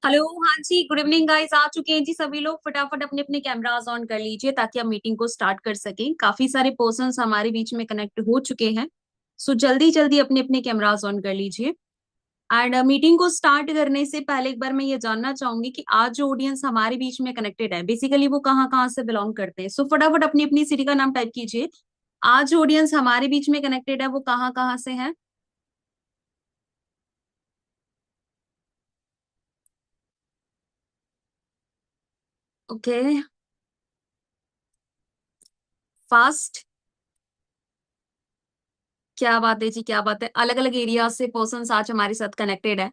Hello. हाँ जी, good evening guys. आ चुके हैं जी सभी लोग। फटाफट अपने अपने कैमरास ऑन कर लीजिए ताकि हम मीटिंग को स्टार्ट कर सकें। काफी सारे पर्सन्स हमारे बीच में कनेक्ट हो चुके हैं। सो जल्दी जल्दी अपने अपने कैमरास ऑन कर लीजिए। एंड मीटिंग को स्टार्ट करने से पहले एक बार मैं ये जानना चाहूंगी कि आज जो ऑडियंस हमारे बीच में कनेक्टेड है, बेसिकली वो कहाँ कहाँ से बिलोंग करते हैं। सो फटाफट अपनी अपनी सिटी का नाम टाइप कीजिए। आज जो ऑडियंस हमारे बीच में कनेक्टेड है वो कहाँ कहाँ से है। ओके। फास्ट। क्या बात है जी, क्या बात है। अलग अलग एरिया से पर्सन्स आज हमारे साथ कनेक्टेड है।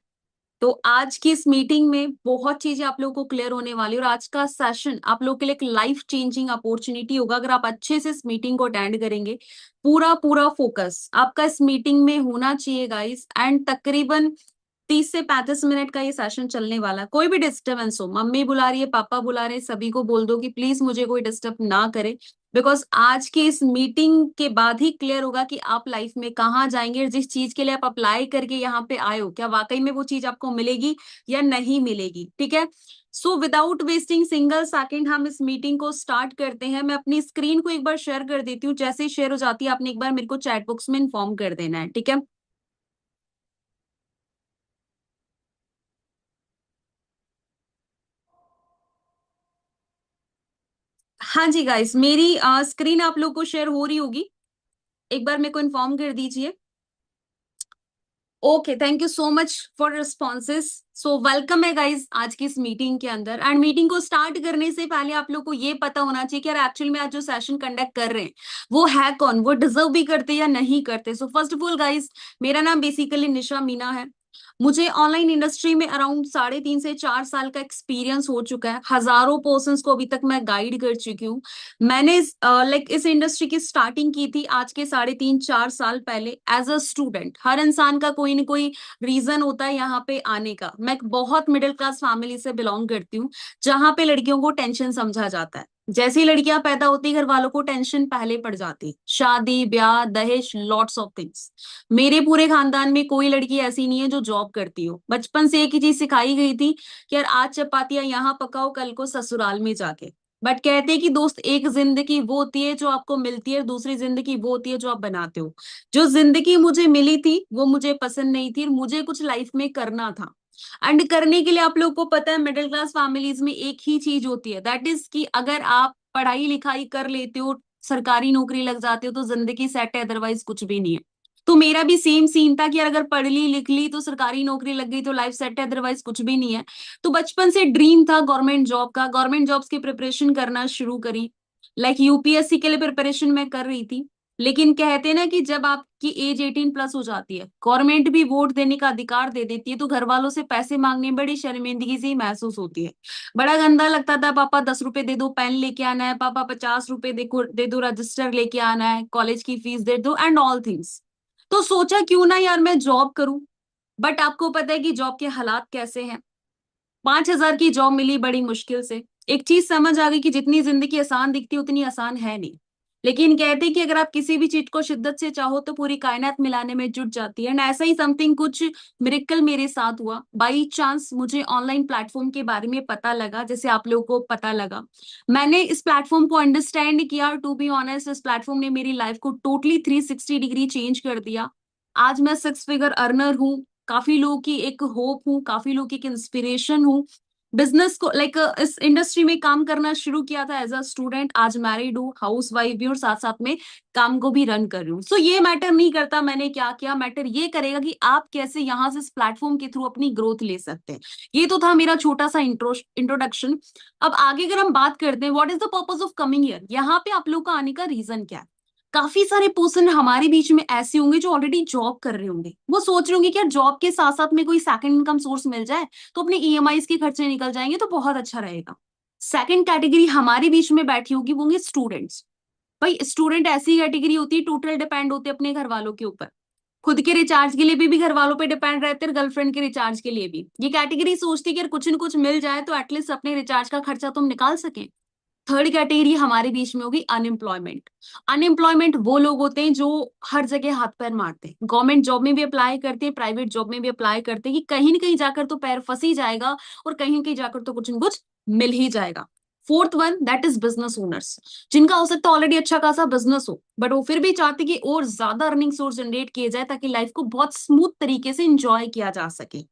तो आज की इस मीटिंग में बहुत चीजें आप लोगों को क्लियर होने वाली है और आज का सेशन आप लोगों के लिए एक लाइफ चेंजिंग अपॉर्चुनिटी होगा अगर आप अच्छे से इस मीटिंग को अटेंड करेंगे। पूरा पूरा फोकस आपका इस मीटिंग में होना चाहिए गाइस। एंड तकरीबन 30 से 35 मिनट का ये सेशन चलने वाला है। कोई भी डिस्टरबेंस हो, मम्मी बुला रही है, पापा बुला रहे हैं, सभी को बोल दो कि प्लीज मुझे कोई डिस्टर्ब ना करे। बिकॉज आज की इस मीटिंग के बाद ही क्लियर होगा कि आप लाइफ में कहाँ जाएंगे और जिस चीज के लिए आप अप्लाई करके यहाँ पे आए हो क्या वाकई में वो चीज आपको मिलेगी या नहीं मिलेगी। ठीक है। So without wasting single second हम इस मीटिंग को स्टार्ट करते हैं। मैं अपनी स्क्रीन को एक बार शेयर कर देती हूँ। जैसे ही शेयर हो जाती है आपने एक बार मेरे को चैट बॉक्स में इन्फॉर्म कर देना है। ठीक है। हाँ जी गाइस, मेरी स्क्रीन आप लोग को शेयर हो रही होगी। एक बार मेरे को इन्फॉर्म कर दीजिए। Okay, thank you so much for responses. So welcome है गाइस आज की इस मीटिंग के अंदर। एंड मीटिंग को स्टार्ट करने से पहले आप लोग को ये पता होना चाहिए कि यार एक्चुअल में आज जो सेशन कंडक्ट कर रहे हैं वो है कौन, वो डिजर्व भी करते या नहीं करते। So first of all guys, मेरा नाम बेसिकली निशा मीना है। मुझे ऑनलाइन इंडस्ट्री में अराउंड 3.5 से 4 साल का एक्सपीरियंस हो चुका है। हजारों पर्सन्स को अभी तक मैं गाइड कर चुकी हूँ। मैंने लाइक इस इंडस्ट्री की स्टार्टिंग की थी आज के 3.5 4 साल पहले एज अ स्टूडेंट। हर इंसान का कोई ना कोई रीजन होता है यहाँ पे आने का। मैं एक बहुत मिडिल क्लास फैमिली से बिलोंग करती हूँ जहां पे लड़कियों को टेंशन समझा जाता है। जैसी लड़कियां पैदा होती घर वालों को टेंशन पहले पड़ जाती, शादी ब्याह दहेज लॉट्स ऑफ थिंग्स। मेरे पूरे खानदान में कोई लड़की ऐसी नहीं है जो जॉब करती हो। बचपन से एक ही चीज सिखाई गई थी कि यार आज चपातियां यहाँ पकाओ कल को ससुराल में जाके। बट कहते हैं कि दोस्त एक जिंदगी वो होती है जो आपको मिलती है, दूसरी जिंदगी वो होती है जो आप बनाते हो। जो जिंदगी मुझे मिली थी वो मुझे पसंद नहीं थी और मुझे कुछ लाइफ में करना था। एंड करने के लिए आप लोग को पता है मिडिल क्लास फैमिलीज में एक ही चीज होती है, दैट इज कि अगर आप पढ़ाई लिखाई कर लेते हो, सरकारी नौकरी लग जाते हो तो जिंदगी सेट है, अदरवाइज कुछ भी नहीं है। तो मेरा भी सेम सीन था कि यार अगर पढ़ ली लिख ली तो सरकारी नौकरी लग गई तो लाइफ सेट है, अदरवाइज कुछ भी नहीं है। तो बचपन से ड्रीम था गवर्नमेंट जॉब का। गवर्नमेंट जॉब्स की प्रिपरेशन करना शुरू करी। लाइक यूपीएससी के लिए प्रिपरेशन मैं कर रही थी। लेकिन कहते हैं ना कि जब आपकी एज 18+ हो जाती है, गवर्नमेंट भी वोट देने का अधिकार दे देती है, तो घर वालों से पैसे मांगने में बड़ी शर्मिंदगी सी महसूस होती है। बड़ा गंदा लगता था। पापा 10 रुपए दे दो पेन लेके आना है, पापा 50 रुपए दे दो रजिस्टर लेके आना है, कॉलेज की फीस दे दो एंड ऑल थिंग्स। तो सोचा क्यों ना यार मैं जॉब करूं। बट आपको पता है कि जॉब के हालात कैसे हैं। 5,000 की जॉब मिली बड़ी मुश्किल से। एक चीज समझ आ गई कि जितनी जिंदगी आसान दिखती है उतनी आसान है नहीं। लेकिन कहते हैं कि अगर आप किसी भी चीज को शिद्दत से चाहो तो पूरी कायनात मिलाने में जुट जाती है। एंड ऐसा ही समथिंग कुछ मिरेकल मेरे साथ हुआ। बाई चांस मुझे ऑनलाइन प्लेटफॉर्म के बारे में पता लगा, जैसे आप लोगों को पता लगा। मैंने इस प्लेटफॉर्म को अंडरस्टैंड किया। टू बी ऑनेस्ट, इस प्लेटफॉर्म ने मेरी लाइफ को टोटली 360 डिग्री चेंज कर दिया। आज मैं 6 फिगर अर्नर हूँ। काफी लोगों की एक होप हूँ, काफी लोगों की एक इंस्पिरेशन हूँ। बिजनेस को लाइक इस इंडस्ट्री में काम करना शुरू किया था एज अ स्टूडेंट। आज मैरिड हूँ, हाउस वाइफ भी, और साथ साथ में काम को भी रन कर रही हूँ। सो ये मैटर नहीं करता मैंने क्या किया, मैटर ये करेगा कि आप कैसे यहाँ से इस प्लेटफॉर्म के थ्रू अपनी ग्रोथ ले सकते हैं। ये तो था मेरा छोटा सा इंट्रोडक्शन। अब आगे अगर हम बात करते हैं what is the purpose of coming here, यहाँ पे आप लोग का आने का रीजन क्या है। काफी सारे पर्सन हमारे बीच में ऐसे होंगे जो ऑलरेडी जॉब कर रहे होंगे। वो सोच रहे होंगे कि यार जॉब के साथ साथ में कोई सेकंड इनकम सोर्स मिल जाए तो अपने ईएमआई के खर्चे निकल जाएंगे तो बहुत अच्छा रहेगा। सेकंड कैटेगरी हमारे बीच में बैठी होगी वो होंगे स्टूडेंट्स। भाई स्टूडेंट ऐसी कैटेगरी होती है टोटल डिपेंड होते हैं अपने घर वालों के ऊपर। खुद के रिचार्ज के लिए भी घर वालों पे डिपेंड रहते हैं, गर्लफ्रेंड के रिचार्ज के लिए भी। ये कैटेगरी सोचती है कि यार कुछ न कुछ मिल जाए तो एटलीस्ट अपने रिचार्ज का खर्चा तुम निकाल सके। थर्ड कैटेगरी हमारे बीच में होगी अनएम्प्लॉयमेंट। अनएम्प्लॉयमेंट वो लोग होते हैं जो हर जगह हाथ पैर मारते हैं, गवर्नमेंट जॉब में भी अप्लाई करते हैं, प्राइवेट जॉब में भी अप्लाई करते हैं कि कहीं ना कहीं जाकर तो पैर फंस ही जाएगा और कहीं ना कहीं जाकर तो कुछ न कुछ मिल ही जाएगा। Fourth one that is business owners, जिनका हो सकता है ऑलरेडी अच्छा खासा बिजनेस हो, बट वो फिर भी चाहते कि और ज्यादा अर्निंग सोर्स जनरेट किए जाए ताकि लाइफ को बहुत स्मूथ तरीके से इंजॉय किया जा सके।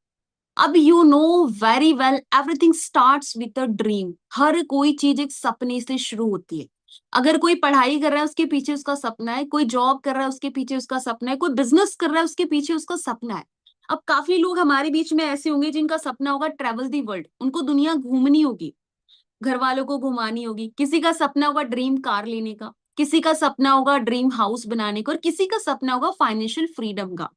अब you know very well everything starts with a dream. हर कोई चीज एक सपने से शुरू होती है। अगर कोई पढ़ाई कर रहा है उसके पीछे उसका सपना है, कोई जॉब कर रहा है उसके पीछे उसका सपना है, कोई बिजनेस कर रहा है उसके पीछे उसका सपना है। अब काफी लोग हमारे बीच में ऐसे होंगे जिनका सपना होगा ट्रेवल दी वर्ल्ड, उनको दुनिया घूमनी होगी, घर वालों को घुमानी होगी। किसी का सपना होगा ड्रीम कार लेने का, किसी का सपना होगा ड्रीम हाउस बनाने का, और किसी का सपना होगा फाइनेंशियल फ्रीडम का।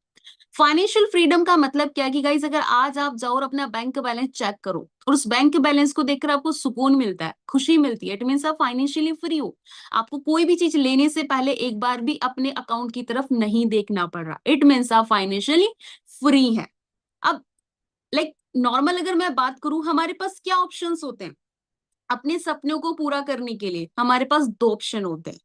फाइनेंशियल फ्रीडम का मतलब क्या है कि गाइस अगर आज आप जाओ और अपना बैंक बैलेंस चेक करो और उस बैंक बैलेंस को देखकर आपको सुकून मिलता है, खुशी मिलती है, इट मीन्स आप फाइनेंशियली फ्री हो। आपको कोई भी चीज लेने से पहले एक बार भी अपने अकाउंट की तरफ नहीं देखना पड़ रहा, इट मीन्स आप फाइनेंशियली फ्री है। अब लाइक नॉर्मल अगर मैं बात करूं, हमारे पास क्या ऑप्शंस होते हैं अपने सपनों को पूरा करने के लिए? हमारे पास दो ऑप्शन होते हैं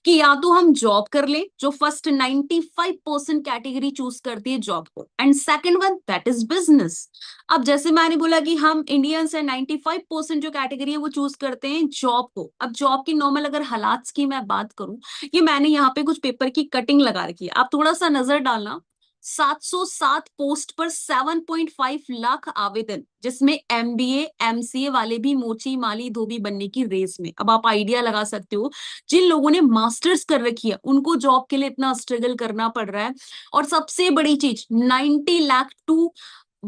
कि या तो हम जॉब कर ले, जो फर्स्ट 95% कैटेगरी चूज करती है जॉब को, and second one that is business. अब जैसे मैंने बोला कि हम इंडियंस है 95% जो कैटेगरी है वो चूज करते हैं जॉब को। अब जॉब की नॉर्मल अगर हालात की मैं बात करूं, ये मैंने यहाँ पे कुछ पेपर की कटिंग लगा रखी है, आप थोड़ा सा नजर डालना। 707 पोस्ट पर 7.5 लाख आवेदन, जिसमें एमबीए एमसीए वाले भी मोची माली धोबी बनने की रेस में। अब आप आइडिया लगा सकते हो जिन लोगों ने मास्टर्स कर रखी है उनको जॉब के लिए इतना स्ट्रगल करना पड़ रहा है। और सबसे बड़ी चीज 90 lakh to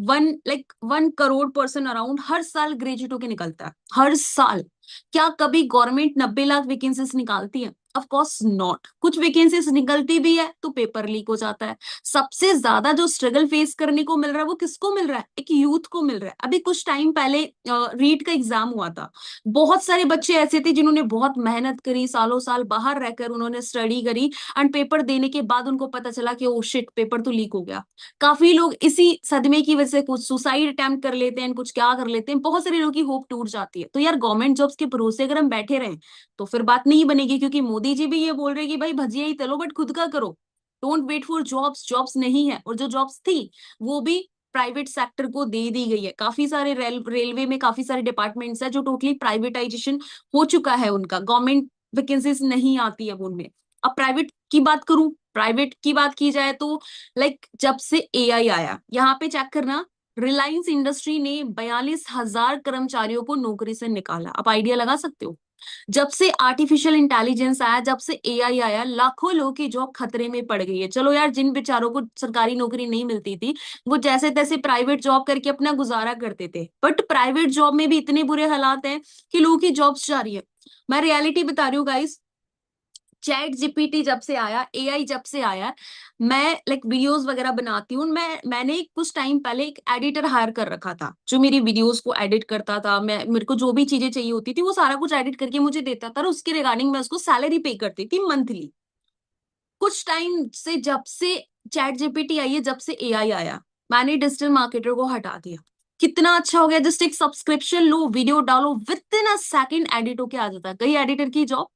1 crore person around हर साल ग्रेजुएट होके निकलता है, हर साल। क्या कभी गवर्नमेंट 90 लाख वैकेंसीज निकालती है? Of course not. कुछ वैकेंसीज निकलती भी है तो पेपर लीक हो जाता है। सबसे ज्यादा जो स्ट्रगल फेस करने को मिल रहा है वो किसको मिल रहा है? एक यूथ को मिल रहा है। अभी कुछ टाइम पहले रीट का एग्जाम हुआ था, बहुत सारे बच्चे ऐसे थे जिन्होंने बहुत मेहनत करी, सालों साल बाहर रहकर उन्होंने स्टडी करी, एंड पेपर देने के बाद उनको पता चला कि ओ शिट पेपर तो लीक हो गया। काफी लोग इसी सदमे की वजह से कुछ सुसाइड अटेम्प्ट कर लेते हैं, कुछ क्या कर लेते हैं, बहुत सारे लोगों की होप टूट जाती है। तो यार गवर्नमेंट जॉब्स के भरोसे अगर हम बैठे रहें तो फिर बात नहीं बनेगी, क्योंकि मोदी जी भी ये बोल रहे हैं कि भाई भजिया ही तलो बट खुद का करो, don't wait for jobs. Jobs नहीं है, और जो जॉब्स थी वो भी प्राइवेट सेक्टर को दे दी गई है। काफी सारे रेलवे में काफी सारे डिपार्टमेंट्स है जो टोटली प्राइवेटाइजेशन हो चुका है, उनका गवर्नमेंट वैकेंसीज नहीं आती है उनमें। अब प्राइवेट की बात करूं, प्राइवेट की बात की जाए तो लाइक जब से एआई आया, यहाँ पे चेक करना, रिलायंस इंडस्ट्री ने 42,000 कर्मचारियों को नौकरी से निकाला। आप आइडिया लगा सकते हो। जब से आर्टिफिशियल इंटेलिजेंस आया, जब से एआई आया, लाखों लोगों की जॉब खतरे में पड़ गई है। चलो यार जिन बेचारों को सरकारी नौकरी नहीं मिलती थी वो जैसे तैसे प्राइवेट जॉब करके अपना गुजारा करते थे, बट प्राइवेट जॉब में भी इतने बुरे हालात हैं कि लोगों की जॉब्स जा रही है। मैं रियलिटी बता रही हूँ गाइस, चैट जीपीटी जब से आया, एआई जब से आया, मैं लाइक वीडियोस वगैरह बनाती हूँ। मैंने कुछ टाइम पहले एक एडिटर हायर कर रखा था जो मेरी वीडियोस को एडिट करता था। मैं मेरे को जो भी चीजें चाहिए होती थी वो सारा कुछ एडिट करके मुझे देता था, और उसके रिगार्डिंग मैं उसको सैलरी पे करती थी मंथली। कुछ टाइम से जब से चैट जीपीटी आई है, जब से एआई आया, मैंने डिजिटल मार्केटर को हटा दिया। कितना अच्छा हो गया, जस्ट एक सब्सक्रिप्शन लो, वीडियो डालो, with in a second edit होके आ जाता है। गई एडिटर की जॉब।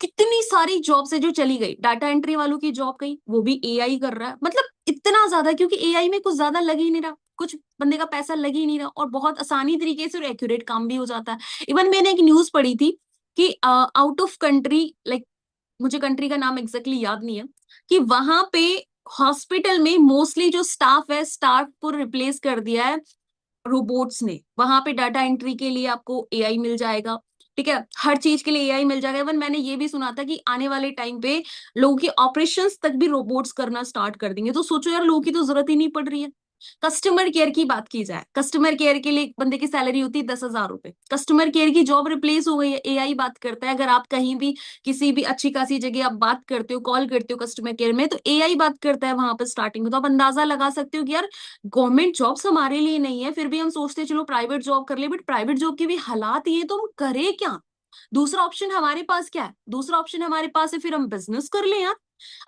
कितनी सारी जॉब है जो चली गई, डाटा एंट्री वालों की जॉब गई, वो भी एआई कर रहा है। मतलब इतना ज्यादा, क्योंकि एआई में कुछ ज्यादा लग ही नहीं रहा, कुछ बंदे का पैसा लग ही नहीं रहा, और बहुत आसानी तरीके से और एक्यूरेट काम भी हो जाता है। इवन मैंने एक न्यूज पढ़ी थी कि आउट ऑफ कंट्री, लाइक मुझे कंट्री का नाम एग्जैक्टली याद नहीं है, कि वहां पे हॉस्पिटल में मोस्टली जो स्टाफ है, स्टाफ को रिप्लेस कर दिया है रोबोट्स ने। वहां पे डाटा एंट्री के लिए आपको एआई मिल जाएगा, ठीक है, हर चीज के लिए एआई मिल जाएगा। इवन मैंने ये भी सुना था कि आने वाले टाइम पे लोगों की ऑपरेशंस तक भी रोबोट्स करना स्टार्ट कर देंगे। तो सोचो यार, लोगों की तो जरूरत ही नहीं पड़ रही है। कस्टमर केयर की बात की जाए, कस्टमर केयर के लिए एक बंदे की सैलरी होती है 10,000 रुपए, कस्टमर केयर की जॉब रिप्लेस हो गई है, एआई बात करता है। अगर आप कहीं भी किसी भी अच्छी खासी जगह आप बात करते हो, कॉल करते हो कस्टमर केयर में, तो एआई बात करता है वहां पर स्टार्टिंग में। तो आप अंदाजा लगा सकते हो कि यार गवर्नमेंट जॉब्स हमारे लिए नहीं है, फिर भी हम सोचते हैं चलो प्राइवेट जॉब कर ले, बट प्राइवेट जॉब के भी हालात ये, तो हम करें क्या? दूसरा ऑप्शन हमारे पास क्या है? दूसरा ऑप्शन हमारे पास है फिर हम बिजनेस कर लें यार।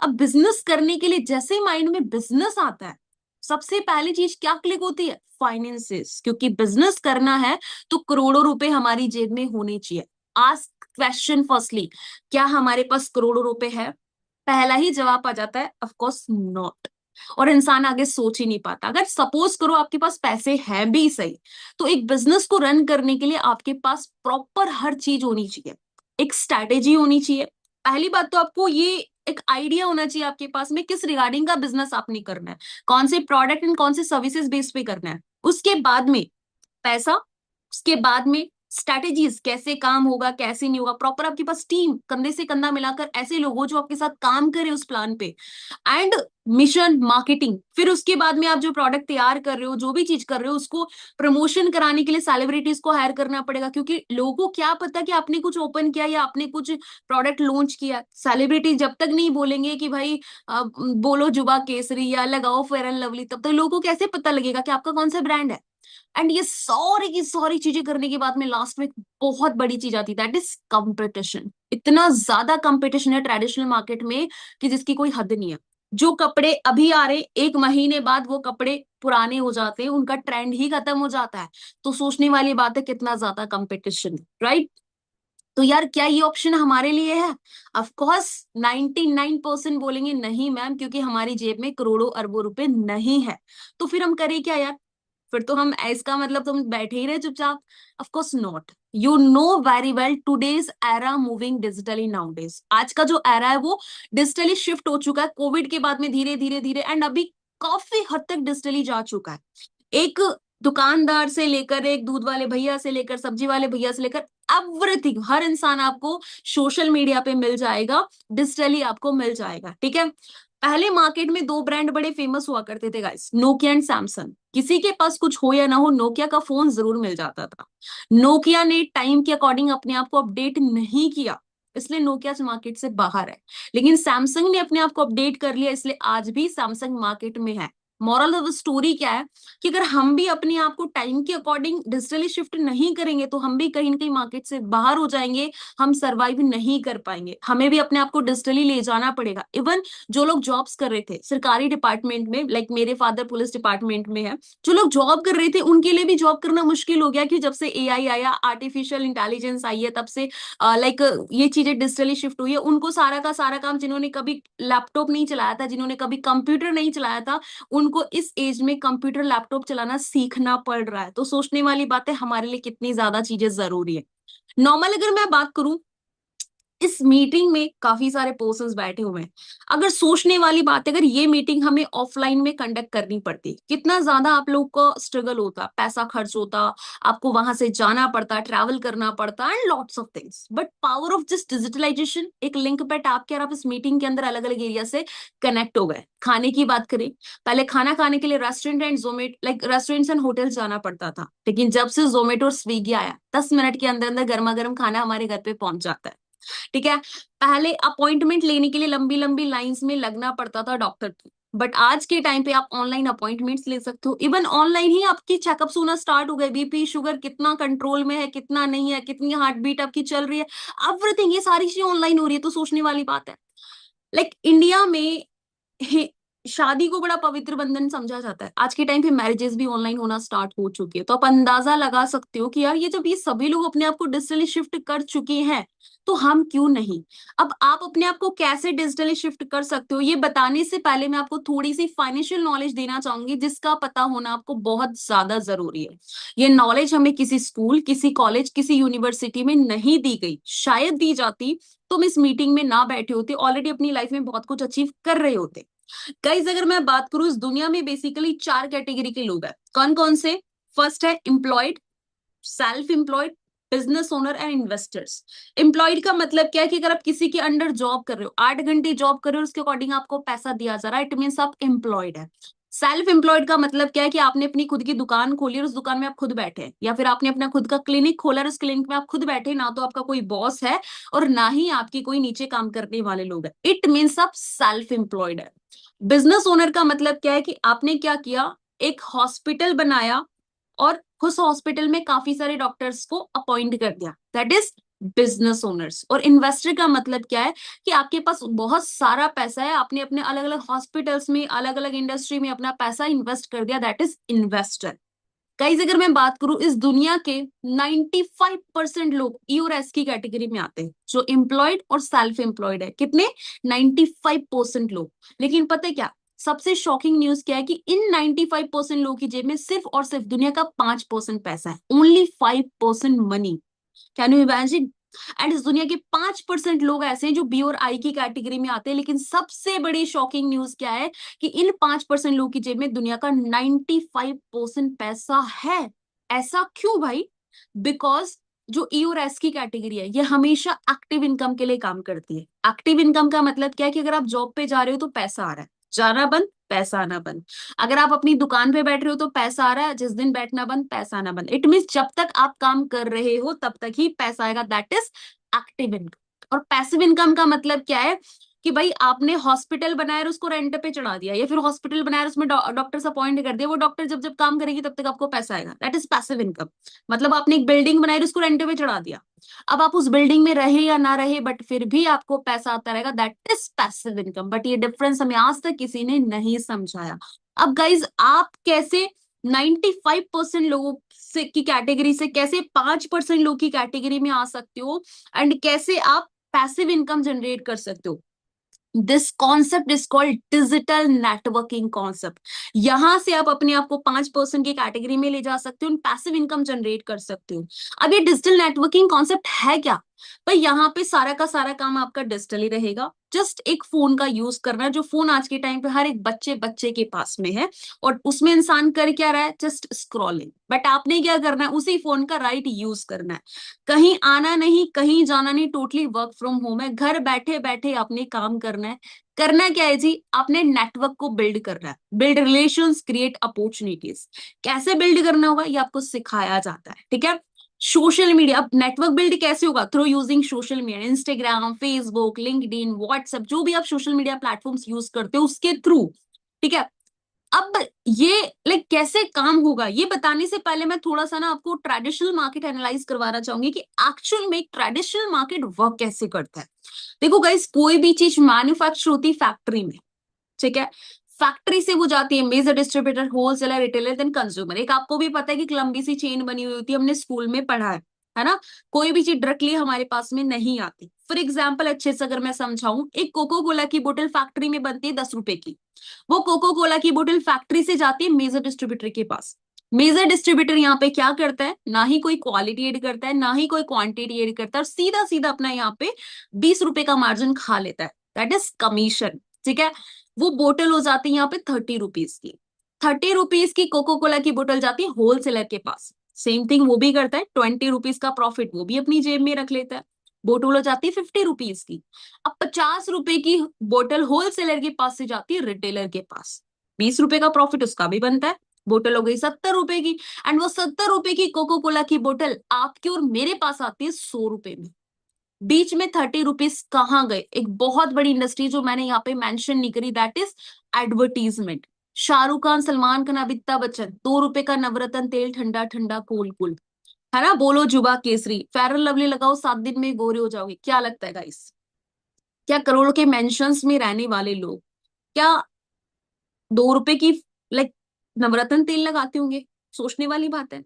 अब बिजनेस करने के लिए जैसे माइंड में बिजनेस आता है, सबसे पहली चीज क्या क्लिक होती है? फाइनेंसेस, क्योंकि बिजनेस करना है तो करोड़ों रुपए हमारी जेब में होने चाहिए। आस्क क्वेश्चन फर्स्टली, क्या हमारे पास करोड़ों रुपए है? पहला ही जवाब आ जाता है ऑफ कोर्स नॉट। और इंसान आगे सोच ही नहीं पाता। अगर सपोज करो आपके पास पैसे हैं भी सही, तो एक बिजनेस को रन करने के लिए आपके पास प्रॉपर हर चीज होनी चाहिए, एक स्ट्रैटेजी होनी चाहिए। पहली बात तो आपको ये एक आइडिया होना चाहिए आपके पास में किस रिगार्डिंग का बिजनेस आपने करना है, कौन से प्रोडक्ट एंड कौन से सर्विसेज बेस पे करना है। उसके बाद में पैसा, उसके बाद में स्ट्रैटेजीज, कैसे काम होगा कैसे नहीं होगा, प्रॉपर आपके पास टीम कंधे से कंधा मिलाकर ऐसे लोग हो जो आपके साथ काम करे उस प्लान पे, एंड मिशन मार्केटिंग। फिर उसके बाद में आप जो प्रोडक्ट तैयार कर रहे हो, जो भी चीज कर रहे हो, उसको प्रमोशन कराने के लिए सेलिब्रिटीज को हायर करना पड़ेगा, क्योंकि लोगों को क्या पता कि आपने कुछ ओपन किया या आपने कुछ प्रोडक्ट लॉन्च किया। सेलिब्रिटी जब तक नहीं बोलेंगे कि भाई बोलो जुबा केसरी या लगाओ फेयर एंड लवली, तब तक लोगों को कैसे पता लगेगा कि आपका कौन सा ब्रांड है। एंड ये सारी की सारी चीजें करने के बाद में लास्ट में एक बहुत बड़ी चीज आती है, दैट इज कंपटीशन। इतना ज्यादा कंपटीशन है ट्रेडिशनल मार्केट में कि जिसकी कोई हद नहीं है। जो कपड़े अभी आ रहे, एक महीने बाद वो कपड़े पुराने हो जाते हैं, उनका ट्रेंड ही खत्म हो जाता है। तो सोचने वाली बात है कितना ज्यादा कंपटीशन, राइट? तो यार क्या ये ऑप्शन हमारे लिए है? ऑफ कोर्स 99% बोलेंगे नहीं मैम, क्योंकि हमारी जेब में करोड़ों अरबों रुपए नहीं है। तो फिर हम करें क्या यार? फिर तो हम इसका मतलब तुम बैठे ही रहे चुपचाप? Of course not. You know very well today's era moving digitally nowadays. आज का जो एरा है वो डिजिटली शिफ्ट हो चुका है, कोविड के बाद में धीरे धीरे धीरे, एंड अभी काफी हद तक डिजिटली जा चुका है। एक दुकानदार से लेकर, एक दूध वाले भैया से लेकर, सब्जी वाले भैया से लेकर, एवरीथिंग, हर इंसान आपको सोशल मीडिया पे मिल जाएगा, डिजिटली आपको मिल जाएगा, ठीक है? पहले मार्केट में दो ब्रांड बड़े फेमस हुआ करते थे गाइस, नोकिया एंड सैमसंग। किसी के पास कुछ हो या ना हो, नोकिया का फोन जरूर मिल जाता था। नोकिया ने टाइम के अकॉर्डिंग अपने आप को अपडेट नहीं किया, इसलिए नोकिया मार्केट से बाहर है। लेकिन सैमसंग ने अपने आप को अपडेट कर लिया, इसलिए आज भी सैमसंग मार्केट में है। मॉरल ऑफ स्टोरी क्या है कि अगर हम भी अपने आप को टाइम के अकॉर्डिंग डिजिटली शिफ्ट नहीं करेंगे, तो हम भी कहीं ना कहीं मार्केट से बाहर हो जाएंगे, हम सरवाइव नहीं कर पाएंगे। हमें भी अपने आप को डिजिटली ले जाना पड़ेगा। इवन जो लोग जॉब्स कर रहे थे सरकारी डिपार्टमेंट में, लाइक मेरे फादर पुलिस डिपार्टमेंट में है, जो लोग जॉब कर रहे थे उनके लिए भी जॉब करना मुश्किल हो गया कि जब से एआई आया, आर्टिफिशियल इंटेलिजेंस आई है, तब से लाइक ये चीजें डिजिटली शिफ्ट हुई है। उनको सारा का सारा काम, जिन्होंने कभी लैपटॉप नहीं चलाया था, जिन्होंने कभी कंप्यूटर नहीं चलाया था, उनको इस एज में कंप्यूटर लैपटॉप चलाना सीखना पड़ रहा है। तो सोचने वाली बात है हमारे लिए कितनी ज्यादा चीजें जरूरी है। नॉर्मल अगर मैं बात करूं, इस मीटिंग में काफी सारे पर्सन्स बैठे हुए हैं। अगर सोचने वाली बात है, अगर ये मीटिंग हमें ऑफलाइन में कंडक्ट करनी पड़ती, कितना ज्यादा आप लोग का स्ट्रगल होता, पैसा खर्च होता, आपको वहां से जाना पड़ता, ट्रैवल करना पड़ता, and lots of things. But power of this digitalization, एक लिंक पे टैप किया और आप इस मीटिंग के अंदर अलग अलग एरिया से कनेक्ट हो गए। खाने की बात करें, पहले खाना खाने के लिए restaurant and Zomato, like restaurants and hotels जाना पड़ता था, लेकिन जब से जोमेटो और स्विगी आया, 10 मिनट के अंदर अंदर गर्मा गर्म खाना हमारे घर पे पहुंच जाता है, ठीक है? पहले अपॉइंटमेंट लेने के लिए लंबी लंबी लाइंस में लगना पड़ता था डॉक्टर की, बट आज के टाइम पे आप ऑनलाइन अपॉइंटमेंट्स ले सकते हो। इवन ऑनलाइन ही आपकी चेकअप्स होना स्टार्ट हो गए, बीपी शुगर कितना कंट्रोल में है, कितना नहीं है, कितनी हार्ट बीट आपकी चल रही है, एवरीथिंग, ये सारी चीजें ऑनलाइन हो रही है। तो सोचने वाली बात है, लाइक इंडिया में शादी को बड़ा पवित्र बंधन समझा जाता है, आज के टाइम पे मैरिजेस भी ऑनलाइन होना स्टार्ट हो चुकी है। तो आप अंदाजा लगा सकते हो कि यार ये जब ये सभी लोग अपने आप को डिजिटली शिफ्ट कर चुके हैं, तो हम क्यों नहीं? अब आप अपने आप को कैसे डिजिटली शिफ्ट कर सकते हो, ये बताने से पहले मैं आपको थोड़ी सी फाइनेंशियल नॉलेज देना चाहूंगी, जिसका पता होना आपको बहुत ज्यादा जरूरी है। ये नॉलेज हमें किसी स्कूल, किसी कॉलेज, किसी यूनिवर्सिटी में नहीं दी गई। शायद दी जाती, तुम इस मीटिंग में ना बैठे होते, ऑलरेडी अपनी लाइफ में बहुत कुछ अचीव कर रहे होते। गाइस अगर मैं बात करूं, इस दुनिया में बेसिकली चार कैटेगरी के लोग हैं। कौन कौन से? फर्स्ट है employed, self employed, business owner and investors. Employed का मतलब क्या है कि अगर आप किसी के अंडर जॉब कर रहे हो, 8 घंटे जॉब कर रहे हो, उसके अकॉर्डिंग आपको पैसा दिया जा रहा है, इट मीन्स आप एम्प्लॉयड है। सेल्फ एम्प्लॉयड का मतलब क्या है कि आपने अपनी खुद की दुकान खोली और उस दुकान में आप खुद बैठे हैं, या फिर आपने अपना खुद का क्लिनिक खोला और उस क्लिनिक में आप खुद बैठे, ना तो आपका कोई बॉस है और ना ही आपकी कोई नीचे काम करने वाले लोग हैं, इट मीन्स आप सेल्फ एम्प्लॉयड है। बिजनेस ओनर का मतलब क्या है कि आपने क्या किया, एक हॉस्पिटल बनाया और उस हॉस्पिटल में काफी सारे डॉक्टर्स को अपॉइंट कर दिया, दैट इज बिजनेस ओनर्स। और इन्वेस्टर का मतलब क्या है कि आपके पास बहुत सारा पैसा है, आपने अपने अलग अलग हॉस्पिटल्स में, अलग अलग इंडस्ट्री में अपना पैसा इन्वेस्ट कर दिया, दैट इज इन्वेस्टर। गाइस अगर मैं बात करूं, इस दुनिया के 95% लोग ई और एस की कैटेगरी में आते हैं, जो एम्प्लॉयड और सेल्फ एम्प्लॉयड है। कितने? 95% लोग। लेकिन पता है क्या सबसे शॉकिंग न्यूज क्या है कि इन 95% लोगों की जेब में सिर्फ और सिर्फ दुनिया का 5% पैसा है। Only 5% money. Can you imagine? And इस दुनिया के 5% लोग ऐसे हैं जो बी और आई की कैटेगरी में आते हैं। लेकिन सबसे बड़ी शॉकिंग न्यूज क्या है कि इन 5% लोगों की जेब में दुनिया का 95% पैसा है। ऐसा क्यों भाई? बिकॉज जो ई और एस की कैटेगरी है ये हमेशा एक्टिव इनकम के लिए काम करती है। एक्टिव इनकम का मतलब क्या है कि अगर आप जॉब पे जा रहे हो तो पैसा आ रहा है, जाना बंद पैसा आना बंद। अगर आप अपनी दुकान पे बैठ रहे हो तो पैसा आ रहा है, जिस दिन बैठना बंद पैसा आना बंद। इट मीन्स जब तक आप काम कर रहे हो तब तक ही पैसा आएगा। That is active income. और पैसिव इनकम का मतलब क्या है कि भाई आपने हॉस्पिटल बनाया और उसको रेंट पे चढ़ा दिया, या फिर हॉस्पिटल बनाया और उसमें डॉक्टर से अपॉइंट कर दिया, वो डॉक्टर जब जब काम करेगी तब तक आपको पैसा आएगा। That is passive income. मतलब आपने एक बिल्डिंग बनाई और उसको रेंट पे चढ़ा दिया, अब आप उस बिल्डिंग में रहे या ना रहे बट फिर भी आपको पैसा आता रहेगा। That is passive income. But ये डिफरेंस हमें आज तक किसी ने नहीं समझाया। अब गाइज आप कैसे 95% लोगों से की कैटेगरी से कैसे 5% लोग की कैटेगरी में आ सकते हो, एंड कैसे आप पैसिव इनकम जनरेट कर सकते हो? This concept is called digital networking concept. यहां से आप अपने आप को 5% की कैटेगरी में ले जा सकते हो, पैसिव इनकम जनरेट कर सकते हो। अब ये डिजिटल नेटवर्किंग कॉन्सेप्ट है क्या? भाई यहाँ पे सारा का सारा काम आपका डिजिटल ही रहेगा। जस्ट एक फोन का यूज करना है, जो फोन आज के टाइम पे हर एक बच्चे बच्चे के पास में है। और उसमें इंसान कर क्या रहा है? Just scrolling. बट आपने क्या करना है? उसी फोन का राइट यूज करना है। कहीं आना नहीं, कहीं जाना नहीं, टोटली वर्क फ्रॉम होम है। घर बैठे बैठे आपने काम करना है। करना क्या है जी? आपने नेटवर्क को बिल्ड करना है। Build relations, create opportunities. कैसे बिल्ड करना होगा ये आपको सिखाया जाता है, ठीक है? Social media. अब नेटवर्क बिल्ड कैसे होगा? Through using social media, Instagram, Facebook, LinkedIn, WhatsApp, जो भी आप सोशल मीडिया प्लेटफॉर्म्स यूज करते हो उसके थ्रू, ठीक है? अब ये कैसे काम होगा ये बताने से पहले मैं थोड़ा सा ना आपको ट्रेडिशनल मार्केट एनालाइज करवाना चाहूंगी कि एक्चुअल में ट्रेडिशनल मार्केट वर्क कैसे करता है। देखो गाइस, कोई भी चीज मैन्युफैक्चर होती फैक्ट्री में, ठीक है? फैक्ट्री से वो जाती है major, distributor, wholesaler, retailer, then consumer. एक आपको भी पता है कि एक लंबी सी चेन बनी हुई होती है, हमने स्कूल में पढ़ा है ना? कोई भी चीज डायरेक्टली हमारे पास में नहीं आती। फॉर एग्जाम्पल अच्छे से अगर मैं समझाऊं, एक कोको कोला की बोतल फैक्ट्री में बनती है 10 रुपए की। वो कोको कोला की बोतल फैक्ट्री से जाती है मेजर डिस्ट्रीब्यूटर के पास। मेजर डिस्ट्रीब्यूटर यहाँ पे क्या करता है? ना ही कोई क्वालिटी एड करता है, ना ही कोई क्वांटिटी एड करता है, और सीधा सीधा अपना यहाँ पे 20 रुपए का मार्जिन खा लेता है। दैट इज कमीशन, ठीक है? वो बोतल हो जाती है यहाँ पे 30 रुपीज की। 30 रुपीज की कोको कोला की बोतल जाती है होलसेलर के पास। सेम थिंग वो भी करता है, 20 रुपीज का प्रॉफिट वो भी अपनी जेब में रख लेता है। बोतल हो जाती है 50 रुपीज की। अब 50 रुपए की बोतल होलसेलर के पास से जाती है रिटेलर के पास। 20 रुपए का प्रॉफिट उसका भी बनता है। बोतल हो गई 70 रुपए की। एंड वो 70 रुपए की कोको कोला की बोतल आपके और मेरे पास आती है 100 रुपए में। बीच में 30 रुपीज कहाँ गए? एक बहुत बड़ी इंडस्ट्री जो मैंने यहाँ पे मेंशन नहीं करी, that is advertisement. Shahrukh Khan, Salman Khan, Amitabh Bachchan, 2 रुपए का नवरत्न तेल, ठंडा ठंडा कूल कूल, है ना? बोलो जुबा केसरी, फेयर एंड लवली लगाओ 7 दिन में गोरे हो जाओगे। क्या लगता है गाइस? क्या करोड़ों के मेंशंस में रहने वाले लोग क्या 2 रुपए की लाइक नवरत्न तेल लगाते होंगे? सोचने वाली बात है।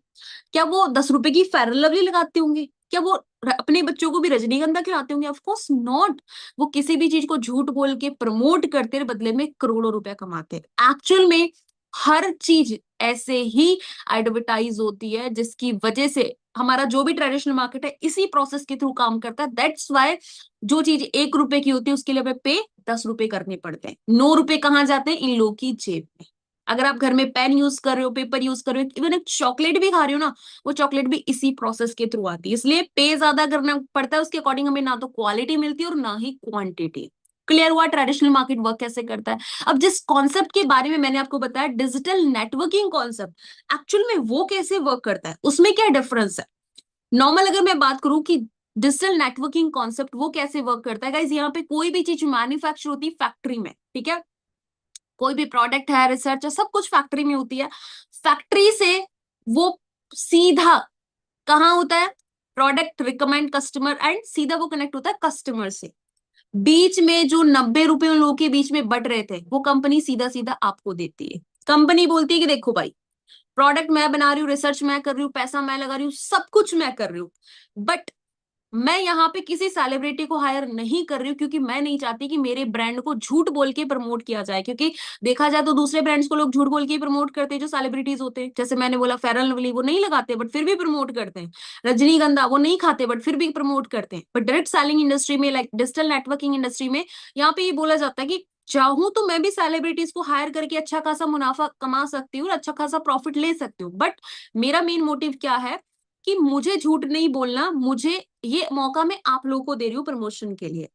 क्या वो 10 रुपए की फेयर एंड लवली लगाते होंगे? क्या वो अपने बच्चों को भी रजनीगंधा खिलाते होंगे? Of course not. वो किसी भी चीज को झूठ बोल के प्रमोट करते हैं, बदले में करोड़ों रुपया कमाते हैं। एक्चुअल में हर चीज ऐसे ही एडवर्टाइज होती है, जिसकी वजह से हमारा जो भी ट्रेडिशनल मार्केट है इसी प्रोसेस के थ्रू काम करता है। दैट्स वाई जो चीज 1 रुपए की होती है उसके लिए हमें पे 10 रुपए करने पड़ते हैं। 9 रुपए कहाँ जाते हैं? इन लोगों की जेब में। अगर आप घर में पेन यूज कर रहे हो, पेपर यूज कर रहे हो, इवन एक चॉकलेट भी खा रहे हो ना, वो चॉकलेट भी इसी प्रोसेस के थ्रू आती है। इसलिए पे ज्यादा करना पड़ता है, उसके अकॉर्डिंग हमें ना तो क्वालिटी मिलती है और ना ही क्वांटिटी। क्लियर हुआ ट्रेडिशनल मार्केट वर्क कैसे करता है? अब जिस कॉन्सेप्ट के बारे में मैंने आपको बताया, डिजिटल नेटवर्किंग कॉन्सेप्ट, एक्चुअल में वो कैसे वर्क करता है, उसमें क्या डिफरेंस है? नॉर्मल अगर मैं बात करूं कि डिजिटल नेटवर्किंग कॉन्सेप्ट वो कैसे वर्क करता है, गाइस यहाँ पे कोई भी चीज मैन्युफैक्चर होती है फैक्ट्री में, ठीक है? कोई भी प्रोडक्ट है, रिसर्च है, सब कुछ फैक्ट्री में होती है। फैक्ट्री से वो सीधा कहाँ होता है? प्रोडक्ट रिकमेंड कस्टमर, एंड सीधा वो कनेक्ट होता है कस्टमर से। बीच में जो 90 रुपए उन लोगों के बीच में बढ़ रहे थे, वो कंपनी सीधा सीधा आपको देती है। कंपनी बोलती है कि देखो भाई, प्रोडक्ट मैं बना रही हूँ, रिसर्च मैं कर रही हूँ, पैसा मैं लगा रही हूँ, सब कुछ मैं कर रही हूँ, बट मैं यहाँ पे किसी सेलिब्रिटी को हायर नहीं कर रही हूँ, क्योंकि मैं नहीं चाहती कि मेरे ब्रांड को झूठ बोल के प्रमोट किया जाए। क्योंकि देखा जाए तो दूसरे ब्रांड्स को लोग झूठ बोल के ही प्रमोट करते हैं जो सेलिब्रिटीज होते हैं। जैसे मैंने बोला, फेयर एंड लवली वो नहीं लगाते बट फिर भी प्रमोट करते हैं, रजनीगंधा वो नहीं खाते बट फिर भी प्रमोट करते हैं। बट डायरेक्ट सेलिंग इंडस्ट्री में, लाइक डिजिटल नेटवर्किंग इंडस्ट्री में, यहाँ पे ये बोला जाता है कि चाहूं तो मैं भी सेलिब्रिटीज को हायर करके अच्छा खासा मुनाफा कमा सकती हूँ और अच्छा खासा प्रॉफिट ले सकती हूँ, बट मेरा मेन मोटिव क्या है कि मुझे झूठ नहीं बोलना, मुझे ये मौका मैं आप लोगों को दे रही हूँ प्रमोशन के लिए।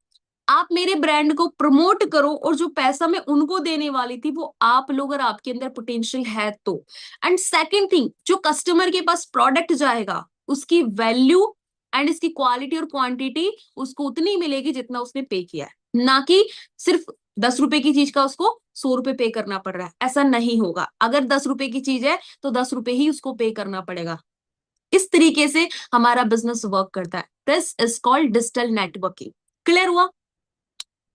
आप मेरे ब्रांड को प्रमोट करो और जो पैसा मैं उनको देने वाली थी वो आप लोग, और आपके अंदर पोटेंशियल है तो। एंड सेकंड थिंग, जो कस्टमर के पास प्रोडक्ट जाएगा उसकी वैल्यू एंड इसकी क्वालिटी और क्वांटिटी उसको उतनी मिलेगी जितना उसने पे किया है, ना कि सिर्फ 10 रुपए की चीज का उसको 100 रुपए पे करना पड़ रहा है। ऐसा नहीं होगा। अगर 10 रुपए की चीज है तो 10 रुपए ही उसको पे करना पड़ेगा। इस तरीके से हमारा बिजनेस वर्क करता है। This is called digital networking. Clear हुआ?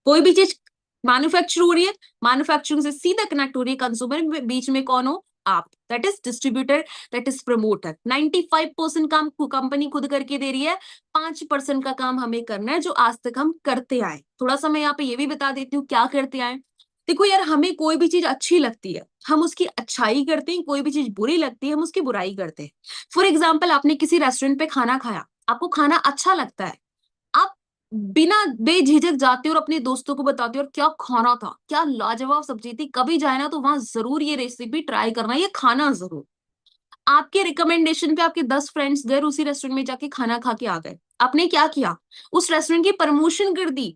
कोई भी चीज मैन्युफैक्चर हो रही है, मैन्युफैक्चरिंग से सीधा कनेक्ट हो रही है कंज्यूमर में, बीच में कौन हो? आप। That is distributor, that is promoter. 95% काम कंपनी खुद करके दे रही है, 5% का काम हमें करना है जो आज तक हम करते आए। थोड़ा सा मैं यहाँ पे ये भी बता देती हूँ क्या करते आए। देखो यार, हमें कोई भी चीज अच्छी लगती है हम उसकी अच्छाई करते हैं, कोई भी चीज बुरी लगती है हम उसकी बुराई करते हैं। फॉर एग्जाम्पल, आपने किसी रेस्टोरेंट पे खाना खाया, आपको खाना अच्छा लगता है, आप बिना बेझिझक जाते हो और अपने दोस्तों को बताते हो और क्या खाना था, क्या लाजवाब सब्जी थी, कभी जाए ना तो वहां जरूर ये रेसिपी ट्राई करना, ये खाना जरूर। आपके रिकमेंडेशन पे आपके 10 फ्रेंड्स गए, उसी रेस्टोरेंट में जाके खाना खा के आ गए। आपने क्या किया? उस रेस्टोरेंट की प्रमोशन कर दी।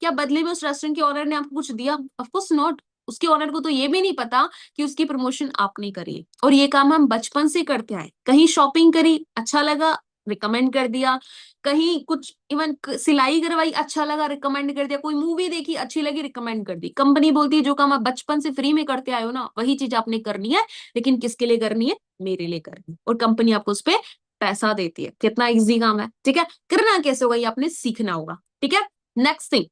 क्या बदले में उस रेस्टोरेंट के ओनर ने आपको कुछ दिया? Of course not. उसके ओनर को तो ये भी नहीं पता कि उसकी प्रमोशन आपने करी। और ये काम हम बचपन से करते आए। कहीं शॉपिंग करी, अच्छा लगा, रिकमेंड कर दिया। कहीं कुछ इवन सिलाई करवाई, अच्छा लगा, रिकमेंड कर दिया। कोई मूवी देखी, अच्छी लगी, रिकमेंड कर दी। कंपनी बोलती है जो काम आप बचपन से फ्री में करते आए हो ना, वही चीज आपने करनी है, लेकिन किसके लिए करनी है? मेरे लिए करनी है। और कंपनी आपको उस पर पैसा देती है। कितना इजी काम है, ठीक है। करना कैसे होगा ये आपने सीखना होगा, ठीक है। नेक्स्ट थिंग,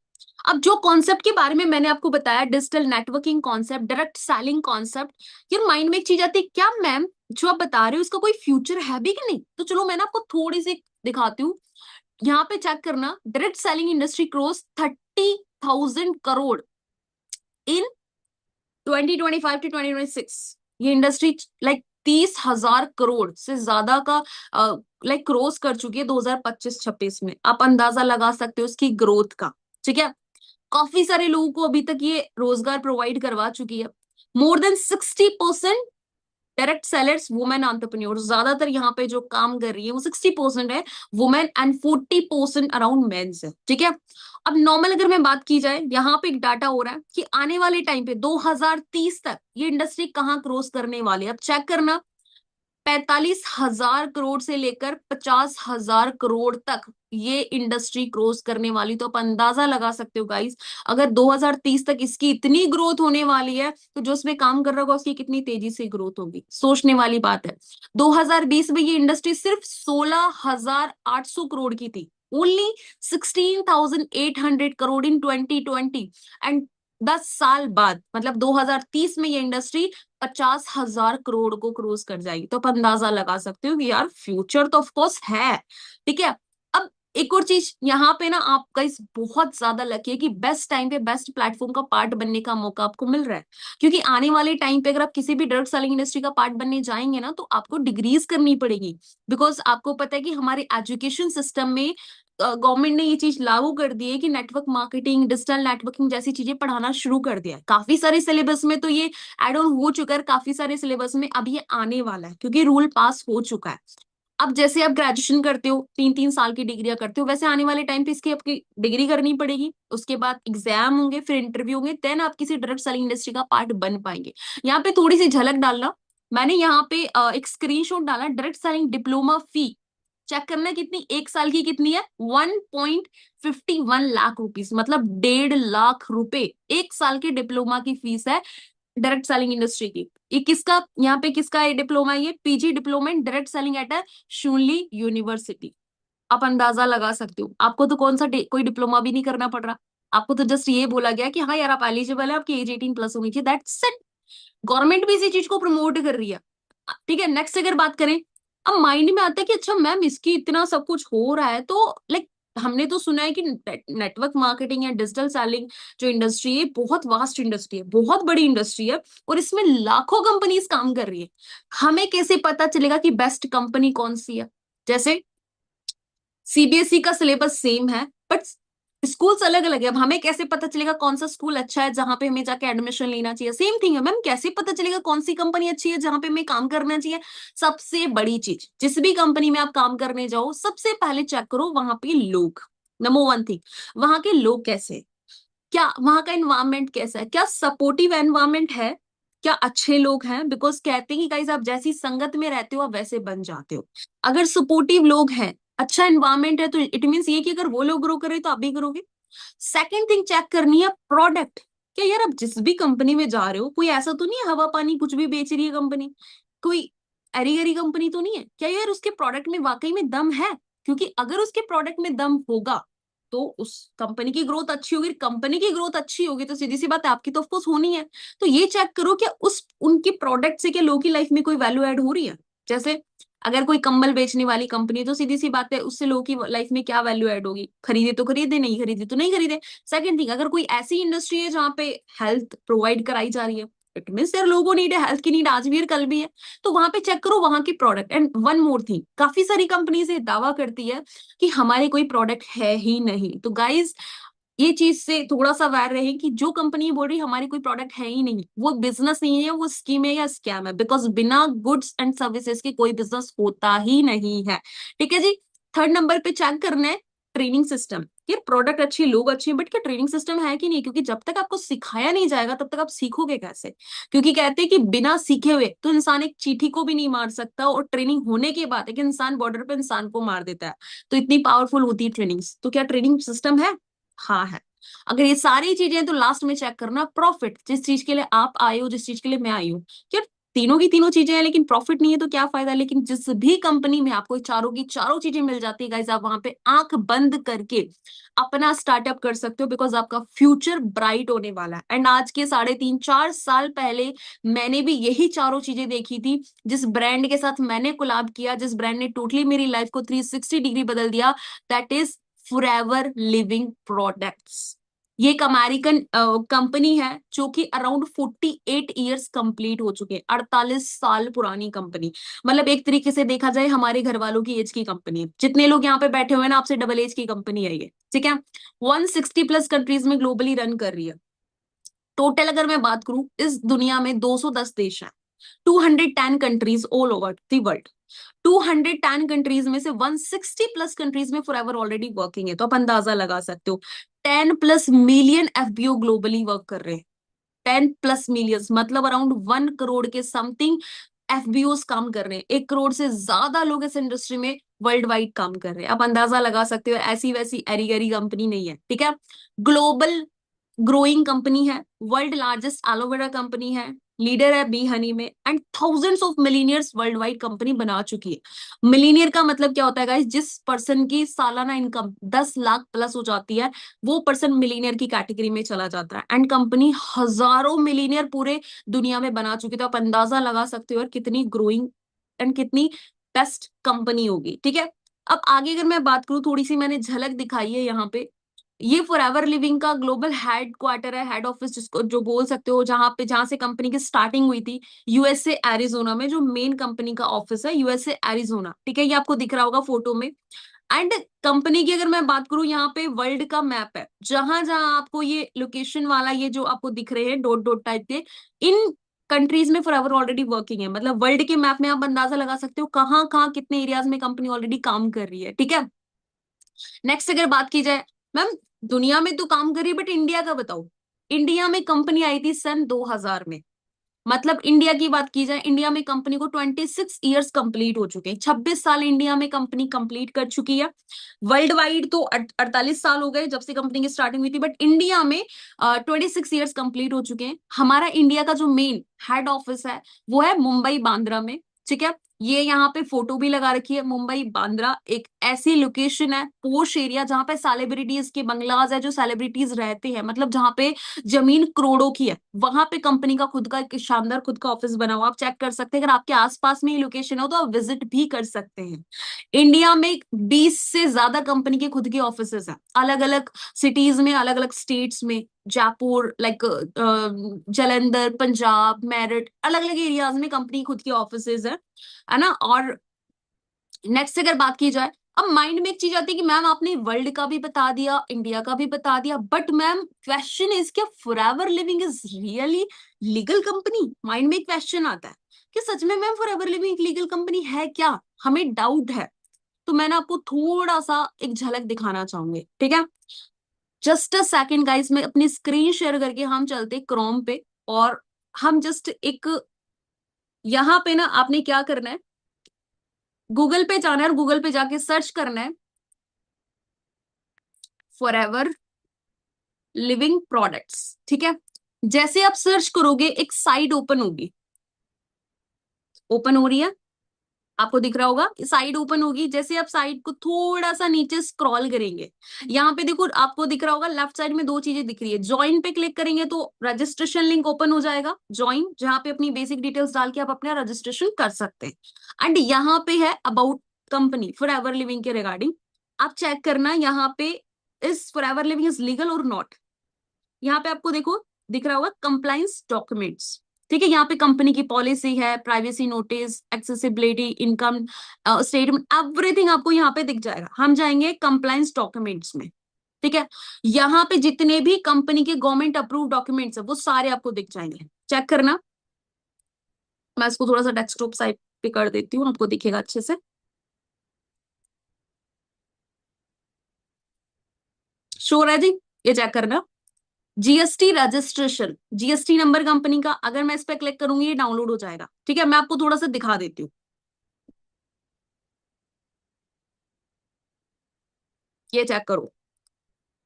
अब जो कॉन्सेप्ट के बारे में मैंने आपको बताया, digital networking concept, direct selling concept, यार माइंड में एक चीज आती है, क्या मैम जो आप बता रहे हो इसका कोई फ्यूचर है भी कि नहीं? तो चलो मैं ना आपको थोड़ी सी दिखाती हूँ। यहाँ पे चेक करना, direct selling industry cross 30,000 crore in 2025 to 2026। ये इंडस्ट्री लाइक 30,000 करोड़ से ज्यादा का लाइक क्रॉस कर चुकी है 2025-26 में। आप अंदाजा लगा सकते हो उसकी ग्रोथ का, ठीक है। काफी सारे लोगों को अभी तक ये रोजगार प्रोवाइड करवा चुकी है। More than 60% direct sellers women entrepreneur, ज्यादातर यहाँ पे जो काम कर रही है वो 60% है वुमेन एंड 40% अराउंड मेंस है, ठीक है। अब नॉर्मल अगर मैं बात की जाए, यहाँ पे एक डाटा हो रहा है कि आने वाले टाइम पे 2030 तक ये इंडस्ट्री कहाँ क्रॉस करने वाली है। अब चेक करना, 45,000 करोड़ से लेकर 50,000 करोड़ तक ये इंडस्ट्री क्रॉस करने वाली। तो आप अंदाजा लगा सकते हो गाइस, अगर 2030 तक इसकी इतनी ग्रोथ होने वाली है तो जो उसमें काम कर रहा होगा उसकी कितनी तेजी से ग्रोथ होगी। सोचने वाली बात है। 2020 में ये इंडस्ट्री सिर्फ 16,800 करोड़ की थी, ओनली 16,800 करोड़ इन 2020। एंड 10 साल बाद मतलब 2030 में ये इंडस्ट्री 50,000 करोड़ को क्रॉस कर जाएगी। तो आप अंदाजा लगा सकते हो कि यार फ्यूचर तो ऑफ कोर्स है, ठीक है। अब एक और चीज यहाँ पे ना, आप गाइस बहुत ज्यादा लकी है कि बेस्ट टाइम पे बेस्ट प्लेटफॉर्म का पार्ट बनने का मौका आपको मिल रहा है। क्योंकि आने वाले टाइम पे अगर आप किसी भी डायरेक्ट सेलिंग इंडस्ट्री का पार्ट बनने जाएंगे ना, तो आपको डिग्रीज करनी पड़ेगी। बिकॉज आपको पता है कि हमारे एजुकेशन सिस्टम में गवर्नमेंट ने ये चीज लागू कर दी है कि नेटवर्क मार्केटिंग, डिजिटल नेटवर्किंग जैसी चीजें पढ़ाना शुरू कर दिया है। काफी सारे सिलेबस में तो ये एड ऑन हो चुका है, काफी सारे सिलेबस में अब ये आने वाला है क्योंकि रूल पास हो चुका है। अब जैसे आप ग्रेजुएशन करते हो, 3-3 साल की डिग्रियां करते हो, वैसे आने वाले टाइम पे इसकी आपकी डिग्री करनी पड़ेगी। उसके बाद एग्जाम होंगे, फिर इंटरव्यू होंगे, देन आप किसी डायरेक्ट सेलिंग इंडस्ट्री का पार्ट बन पाएंगे। यहाँ पे थोड़ी सी झलक डालना, मैंने यहाँ पे एक स्क्रीनशॉट डाला। डायरेक्ट सेलिंग डिप्लोमा फी चेक करना कितनी, 1 साल की कितनी है? 1.51 लाख रुपीज, मतलब 1.5 लाख रुपए 1 साल की डिप्लोमा की फीस है डायरेक्ट सेलिंग इंडस्ट्री की। ये किसका, यहाँ पे किसका है डिप्लोमा? ये PG diploma in direct selling at शूनली यूनिवर्सिटी। आप अंदाजा लगा सकते हो, आपको तो कौन सा कोई डिप्लोमा भी नहीं करना पड़ रहा। आपको तो जस्ट ये बोला गया कि हाँ यार आप एलिजिबल है, आपकी एज 18+ होनी चाहिए, दैट्स इट। गवर्नमेंट भी इसी चीज को प्रमोट कर रही है। ठीक है, नेक्स्ट अगर बात करें, अब माइंड में आता है कि अच्छा मैम इसकी इतना सब कुछ हो रहा है तो लाइक हमने तो सुना है कि नेटवर्क मार्केटिंग या डिजिटल सेलिंग जो इंडस्ट्री है बहुत वास्ट इंडस्ट्री है, बहुत बड़ी इंडस्ट्री है और इसमें लाखों कंपनीज काम कर रही है। हमें कैसे पता चलेगा कि बेस्ट कंपनी कौन सी है? जैसे सीबीएसई का सिलेबस सेम है बट स्कूल्स अलग अलग है। अब हमें कैसे पता चलेगा कौन सा स्कूल अच्छा है जहां पे हमें जाके एडमिशन लेना चाहिए? सेम थिंग है मैम, कैसे पता चलेगा कौन सी कंपनी अच्छी है जहां पे हमें काम करना चाहिए? सबसे बड़ी चीज, जिस भी कंपनी में आप काम करने जाओ सबसे पहले चेक करो वहां पे लोग। नंबर वन थिंग, वहां के लोग कैसे हैं? क्या वहां का एनवायरमेंट कैसा है? क्या सपोर्टिव एनवायरमेंट है? क्या अच्छे लोग हैं? बिकॉज कहते हैं कि गाइस आप जैसी संगत में रहते हो आप वैसे बन जाते हो। अगर सपोर्टिव लोग हैं, अच्छा एनवायरमेंट है, तो इट मीन्स ये कि अगर वो लोग ग्रो कर रहे हैं तो आप भी करोगे। सेकंड थिंग चेक करनी है प्रोडक्ट। क्या यार आप जिस भी कंपनी में जा रहे हो कोई ऐसा तो नहीं है हवा पानी कुछ भी बेच रही है कंपनी, कोई एरी गरी कंपनी तो नहीं है? क्या यार उसके प्रोडक्ट में वाकई में दम है? क्योंकि अगर उसके प्रोडक्ट में दम होगा तो उस कंपनी की ग्रोथ अच्छी होगी, कंपनी की ग्रोथ अच्छी होगी तो सीधी सी बात है आपकी तो ऑफकोर्स होनी है। तो ये चेक करो कि उस उनके प्रोडक्ट से क्या लोगों की लाइफ में कोई वैल्यू ऐड हो रही है। जैसे अगर कोई कंबल बेचने वाली कंपनी है तो सीधी सी बात है उससे लोगों की लाइफ में क्या वैल्यू ऐड होगी? खरीदे तो खरीदे, नहीं खरीदे तो नहीं खरीदे। सेकंड थिंग, अगर कोई ऐसी इंडस्ट्री है जहां पे हेल्थ प्रोवाइड कराई जा रही है, इट मीन यार लोगों नीड है, हेल्थ की नीड आज भी है कल भी है, तो वहां पे चेक करो वहां की product. And one more thing, काफी सारी कंपनीज ये दावा करती है कि हमारे कोई प्रोडक्ट है ही नहीं। तो गाइज ये चीज से थोड़ा सा अवेयर रहे कि जो कंपनी बोल रही हमारी कोई प्रोडक्ट है ही नहीं, वो बिजनेस नहीं है, वो स्कीम है या स्कैम है। बिकॉज बिना गुड्स एंड सर्विसेज के कोई बिजनेस होता ही नहीं है। ठीक है जी। थर्ड नंबर पे चेक करना है ट्रेनिंग सिस्टम। ये प्रोडक्ट अच्छी, लोग अच्छे हैं, बट क्या ट्रेनिंग सिस्टम है कि नहीं? क्योंकि जब तक आपको सिखाया नहीं जाएगा तब तक आप सीखोगे कैसे? क्योंकि कहते हैं कि बिना सीखे हुए तो इंसान एक चींटी को भी नहीं मार सकता, और ट्रेनिंग होने के बाद एक इंसान बॉर्डर पे इंसान को मार देता है। तो इतनी पावरफुल होती है ट्रेनिंग। तो क्या ट्रेनिंग सिस्टम है? हाँ है। अगर ये सारी चीजें हैं तो लास्ट में चेक करना प्रॉफिट। जिस चीज के लिए आप आए हो, जिस चीज के लिए मैं आई हूँ, क्या तीनों की तीनों चीजें हैं लेकिन प्रॉफिट नहीं है तो क्या फायदा? लेकिन जिस भी कंपनी में आपको चारों की चारों चीजें मिल जाती है गाइस, आप वहां पे आंख बंद करके अपना स्टार्टअप कर सकते हो। बिकॉज आपका फ्यूचर ब्राइट होने वाला है। एंड आज के 3.5 4 साल पहले मैंने भी यही चारों चीजें देखी थी। जिस ब्रांड के साथ मैंने कोलैब किया, जिस ब्रांड ने टोटली मेरी लाइफ को 360 डिग्री बदल दिया, that is forever Living products. ये एक अमेरिकन कंपनी है जो कि अराउंड 48 ईयर्स कंप्लीट हो चुके हैं, 48 साल पुरानी कंपनी। मतलब एक तरीके से देखा जाए हमारे घर वालों की एज की कंपनी है। जितने लोग यहाँ पे बैठे हुए हैं ना, आपसे डबल एज की कंपनी है ये। ठीक है। 160+ कंट्रीज में ग्लोबली रन कर रही है। टोटल अगर मैं बात करूं, इस दुनिया में 210 देश हैं, 210 countries all over the world. 210 countries में से 160+ कंट्रीज में फॉर एवर ऑलरेडी वर्किंग है। तो आप अंदाजा लगा सकते हो 10+ मिलियन एफबीओ ग्लोबली वर्क कर रहे हैं। 10+ मिलियंस मतलब अराउंड 1 करोड़ के समथिंग एफबीओ काम कर रहे हैं। 1 करोड़ से ज्यादा लोग इस इंडस्ट्री में वर्ल्ड वाइड काम कर रहे हैं। आप अंदाजा लगा सकते हो, ऐसी वैसी एरी गरी कंपनी नहीं है। ठीक है। ग्लोबल ग्रोइंग कंपनी है, वर्ल्ड लार्जेस्ट एलोवेरा कंपनी है, लीडर है बी हनी में, and thousands of millionaires world wide company बना चुकी है। मिलीनियर का मतलब क्या होता है गाइस? जिस पर्सन की सालाना इनकम 10 लाख प्लस हो जाती है, वो पर्सन मिलीनियर की कैटेगरी में चला जाता है। एंड कंपनी हजारों मिलीनियर पूरे दुनिया में बना चुकी है। तो आप अंदाजा लगा सकते हो और कितनी ग्रोइंग एंड कितनी बेस्ट कंपनी होगी। ठीक है। अब आगे अगर मैं बात करूं, थोड़ी सी मैंने झलक दिखाई है यहाँ पे। ये फॉरएवर लिविंग का ग्लोबल हेड क्वार्टर है, हेड ऑफिस जिसको जो बोल सकते हो, जहां से कंपनी की स्टार्टिंग हुई थी, यूएसए एरिजोना में जो मेन कंपनी का ऑफिस है, यूएसए एरिजोना। ठीक है, ये आपको दिख रहा होगा फोटो में। एंड कंपनी की अगर मैं बात करूं, यहाँ पे वर्ल्ड का मैप है, जहां जहां आपको ये लोकेशन वाला ये जो आपको दिख रहे हैं डॉट डॉट टाइप के, इन कंट्रीज में फॉरएवर ऑलरेडी वर्किंग है। मतलब वर्ल्ड के मैप में आप अंदाजा लगा सकते हो कहाँ कहाँ कितने एरियाज में कंपनी ऑलरेडी काम कर रही है। ठीक है। नेक्स्ट अगर बात की जाए, मैम दुनिया में तो काम कर रही है बट इंडिया का बताओ। इंडिया में कंपनी आई थी सन 2000 में। मतलब इंडिया की बात की जाए, इंडिया में कंपनी को 26 ईयर्स कंप्लीट हो चुके हैं। 26 साल इंडिया में कंपनी कंप्लीट कर चुकी है। वर्ल्ड वाइड तो 48 साल हो गए जब से कंपनी की स्टार्टिंग हुई थी, बट इंडिया में 26 ईयर्स कंप्लीट हो चुके हैं। हमारा इंडिया का जो मेन हेड ऑफिस है वो है मुंबई बांद्रा में। ठीक है। ये यहाँ पे फोटो भी लगा रखी है, मुंबई बांद्रा एक ऐसी लोकेशन है, पोश एरिया, जहाँ पे सेलिब्रिटीज के बंगलाज है, जो सेलिब्रिटीज रहते हैं, मतलब जहाँ पे जमीन करोड़ों की है, वहां पे कंपनी का खुद का एक शानदार खुद का ऑफिस बना हुआ, आप चेक कर सकते हैं। अगर आपके आसपास में ये लोकेशन हो तो आप विजिट भी कर सकते हैं। इंडिया में 20 से ज्यादा कंपनी के खुद के ऑफिसेज हैं, अलग अलग सिटीज में, अलग अलग स्टेट्स में, जयपुर, लाइक जालंधर, पंजाब, मेरठ, अलग अलग एरियाज में कंपनी खुद के ऑफिसेज है ना। और नेक्स्ट अगर बात की जाए, अब माइंड में एक चीज आती है कि मैम आपने वर्ल्ड का भी बता दिया, इंडिया का भी बता दिया, बट मैम क्वेश्चन इज क्या forever living is really legal company? Mind में एक क्वेश्चन आता है कि सच में मैम फॉरएवर लिविंग एक लीगल कंपनी है क्या? हमें डाउट है। तो मैंने आपको थोड़ा सा एक झलक दिखाना चाहूंगी, ठीक है? जस्ट अ सेकेंड गाइस, मैं अपनी स्क्रीन शेयर करके हम चलते क्रोम पे, और हम जस्ट एक, यहाँ पे ना आपने क्या करना है, गूगल पे जाना है और गूगल पे जाके सर्च करना है फॉरएवर लिविंग प्रोडक्ट्स, ठीक है? जैसे आप सर्च करोगे एक साइट ओपन होगी, ओपन हो रही है, आपको दिख रहा होगा साइट ओपन होगी। जैसे आप साइट को थोड़ा सा नीचे स्क्रॉल करेंगे, यहाँ पे देखो आपको दिख रहा होगा लेफ्ट साइड में दो चीजें दिख रही है, ज्वाइन पे क्लिक करेंगे तो रजिस्ट्रेशन लिंक ओपन हो जाएगा, ज्वाइन, जहाँ पे अपनी बेसिक डिटेल्स डाल के आप अपना रजिस्ट्रेशन कर सकते हैं। एंड यहाँ पे है अबाउट कंपनी फॉरएवर लिविंग के रिगार्डिंग, आप चेक करना यहाँ पे is forever living is legal और नॉट। यहाँ पे आपको देखो दिख रहा होगा कंप्लायंस डॉक्यूमेंट्स, ठीक है? यहाँ पे कंपनी की पॉलिसी है, privacy notice, accessibility, income statement, everything आपको यहाँ पे दिख जाएगा। हम जाएंगे कंप्लायंस डॉक्यूमेंट्स में, ठीक है? यहाँ पे जितने भी कंपनी के गवर्नमेंट अप्रूव डॉक्यूमेंट्स है वो सारे आपको दिख जाएंगे, चेक करना। मैं इसको थोड़ा सा डेस्कटॉप साइड पे कर देती हूँ, आपको दिखेगा अच्छे से। श्योर है जी? ये चेक करना, GST registration, GST number company का, अगर मैं इस पे क्लिक करूंगी ये डाउनलोड हो जाएगा, ठीक है? मैं आपको थोड़ा सा दिखा देती हूँ, ये चेक करो,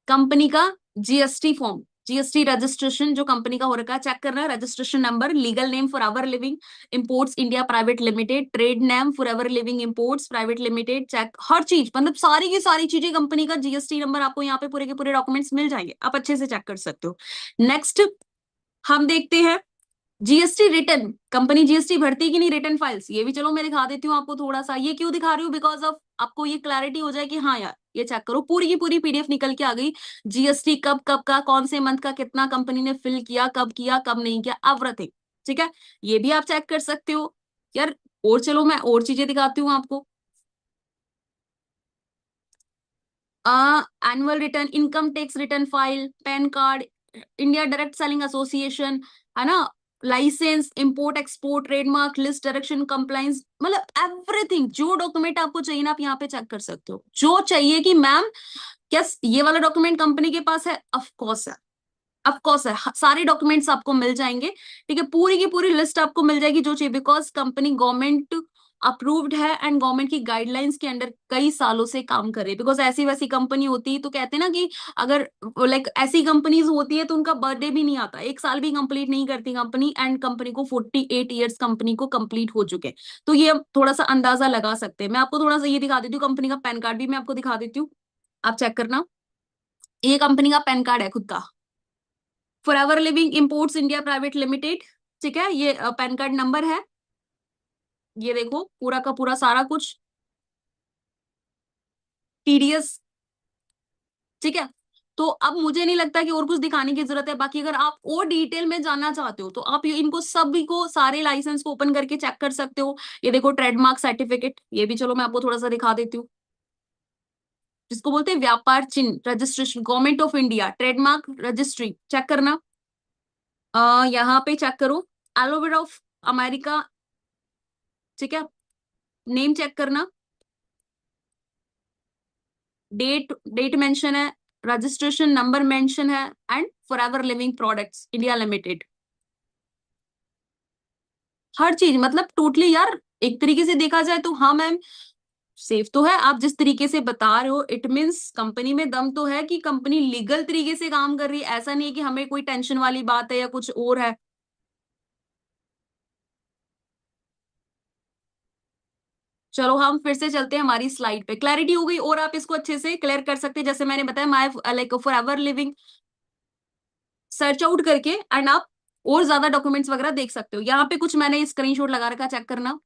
कंपनी का जीएसटी फॉर्म, जीएसटी रजिस्ट्रेशन जो कंपनी का हो रखा है, चेक करना है। Registration number, legal name Forever Living Imports India Private Limited, trade name Forever Living Imports Private Limited, check हर चीज, मतलब सारी की सारी चीजें, कंपनी का जीएसटी नंबर आपको यहाँ पे पूरे के पूरे डॉक्यूमेंट्स मिल जाएंगे, आप अच्छे से चेक कर सकते हो। नेक्स्ट हम देखते हैं जीएसटी रिटर्न, कंपनी जीएसटी भरती है कि नहीं, रिटर्न फाइल्स, ये भी चलो मैं दिखा देती हूँ आपको थोड़ा सा। ये क्यों दिखा रही हूँ? बिकॉज ऑफ आपको ये क्लैरिटी हो जाए कि हाँ यार, ये चेक करो, पूरी की पूरी पीडीएफ निकल के आ गई, जीएसटी कब कब का, कौन से मंथ का, कितना कंपनी ने फिल किया कब नहीं किया, एवरीथिंग, ठीक है? ये भी आप चेक कर सकते हो यार। और चलो मैं और चीजें दिखाती हूँ आपको, annual return, income tax return file, PAN card, India direct selling association, है ना, licence, import export, trademark list, direction, compliance, मतलब एवरीथिंग, जो डॉक्यूमेंट आपको चाहिए ना आप यहाँ पे चेक कर सकते हो। जो चाहिए कि मैम क्या ये वाला डॉक्यूमेंट कंपनी के पास है, ऑफ कोर्स है, ऑफ कोर्स है, सारे डॉक्यूमेंट्स आपको मिल जाएंगे, ठीक है? पूरी की पूरी लिस्ट आपको मिल जाएगी जो चाहिए, बिकॉज कंपनी गवर्नमेंट अप्रूव्ड है एंड गवर्नमेंट की गाइडलाइंस के अंडर कई सालों से काम कर रही है। बिकॉज ऐसी वैसी कंपनी होती है तो कहते हैं ना कि अगर लाइक ऐसी कंपनीज होती है तो उनका बर्थडे भी नहीं आता, एक साल भी कंप्लीट नहीं करती कंपनी, एंड कंपनी को 48 ईयर्स कंपनी को कंप्लीट हो चुके हैं, तो ये हम थोड़ा सा अंदाजा लगा सकते हैं। मैं आपको थोड़ा सा ये दिखा देती हूँ, कंपनी का पैन कार्ड भी मैं आपको दिखा देती हूँ, आप चेक करना। ये कंपनी का पैन कार्ड है खुद का, forever Living Imports India Private limited, ठीक है? ये पैन कार्ड नंबर है, ये देखो पूरा का पूरा सारा कुछ, टीडीएस, ठीक है? तो अब मुझे नहीं लगता कि और कुछ दिखाने की जरूरत है। बाकी अगर आप और डिटेल में जानना चाहते हो तो आप इनको सभी को, सारे लाइसेंस को ओपन करके चेक कर सकते हो। ये देखो ट्रेडमार्क सर्टिफिकेट, ये भी चलो मैं आपको थोड़ा सा दिखा देती हूँ, जिसको बोलते हैं व्यापार चिन्ह registration, government of India trademark registry, check करना। यहाँ पे चेक करो, एलोवेरा ऑफ अमेरिका, ठीक है? नेम चेक करना, डेट मेंशन है, रजिस्ट्रेशन नंबर मेंशन है, and Forever Living Products India Limited, हर चीज मतलब टोटली यार। एक तरीके से देखा जाए तो हाँ मैम, सेफ तो है, आप जिस तरीके से बता रहे हो इट मीन्स कंपनी में दम तो है कि कंपनी लीगल तरीके से काम कर रही है, ऐसा नहीं है कि हमें कोई टेंशन वाली बात है या कुछ और है। चलो हम फिर से चलते हैं हमारी स्लाइड पे। क्लैरिटी हो गई और आप इसको अच्छे से क्लियर कर सकते हैं। जैसे मैंने बताया, my like for ever living search out करके एंड आप और ज्यादा डॉक्यूमेंट्स वगैरह देख सकते हो। यहाँ पे कुछ मैंने स्क्रीनशॉट लगा रखा, चेक करना।